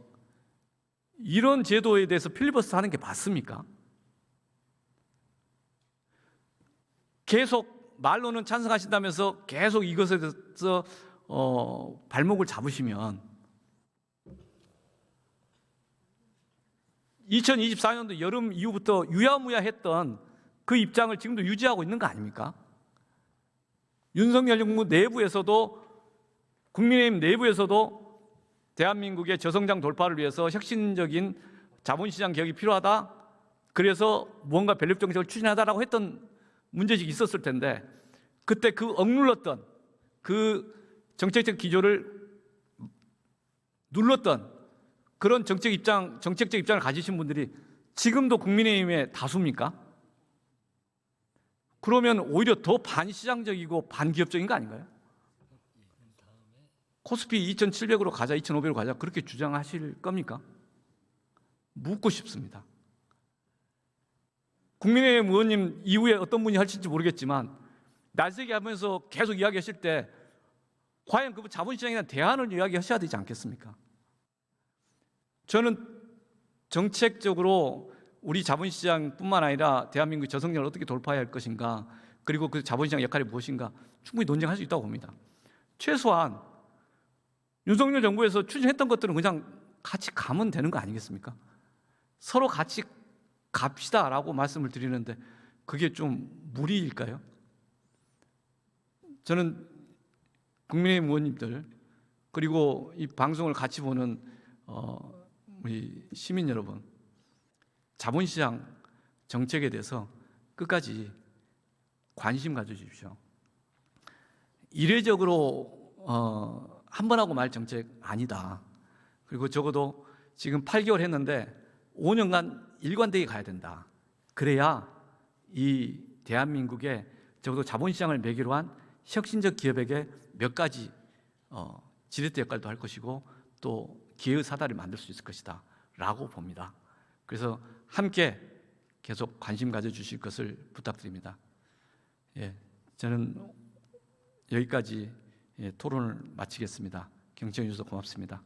이런 제도에 대해서 필리버스터 하는 게 맞습니까? 계속 말로는 찬성하신다면서 계속 이것에 대해서 발목을 잡으시면 2024년도 여름 이후부터 유야무야했던 그 입장을 지금도 유지하고 있는 거 아닙니까? 윤석열 정부 내부에서도 국민의힘 내부에서도 대한민국의 저성장 돌파를 위해서 혁신적인 자본시장 개혁이 필요하다. 그래서 무언가 변력 정책을 추진하다라고 했던 문제식이 있었을 텐데 그때 그 억눌렀던 그 정책적 기조를 눌렀던 그런 정책적 입장을 가지신 분들이 지금도 국민의힘의 다수입니까? 그러면 오히려 더 반시장적이고 반기업적인 거 아닌가요? 코스피 2,700으로 가자, 2,500으로 가자 그렇게 주장하실 겁니까? 묻고 싶습니다. 국민의힘 의원님 이후에 어떤 분이 하실지 모르겠지만 날새기 하면서 계속 이야기하실 때 과연 그 자본시장에 대한 대안을 이야기하셔야 되지 않겠습니까? 저는 정책적으로 우리 자본시장뿐만 아니라 대한민국의 저성장을 어떻게 돌파해야 할 것인가 그리고 그 자본시장 역할이 무엇인가 충분히 논쟁할 수 있다고 봅니다. 최소한 윤석열 정부에서 추진했던 것들은 그냥 같이 가면 되는 거 아니겠습니까? 서로 같이 갑시다라고 말씀을 드리는데 그게 좀 무리일까요? 저는 국민의힘 의원님들 그리고 이 방송을 같이 보는 우리 시민 여러분 자본시장 정책에 대해서 끝까지 관심 가져주십시오. 이례적으로 한 번 하고 말 정책 아니다. 그리고 적어도 지금 8개월 했는데 5년간 일관되게 가야 된다. 그래야 이 대한민국의 적어도 자본시장을 매개로 한 혁신적 기업에게 몇 가지 지렛대 역할도 할 것이고 또 기회의 사다리를 만들 수 있을 것이다 라고 봅니다. 그래서 함께 계속 관심 가져주실 것을 부탁드립니다. 저는 여기까지 토론을 마치겠습니다. 경청해 주셔서 고맙습니다.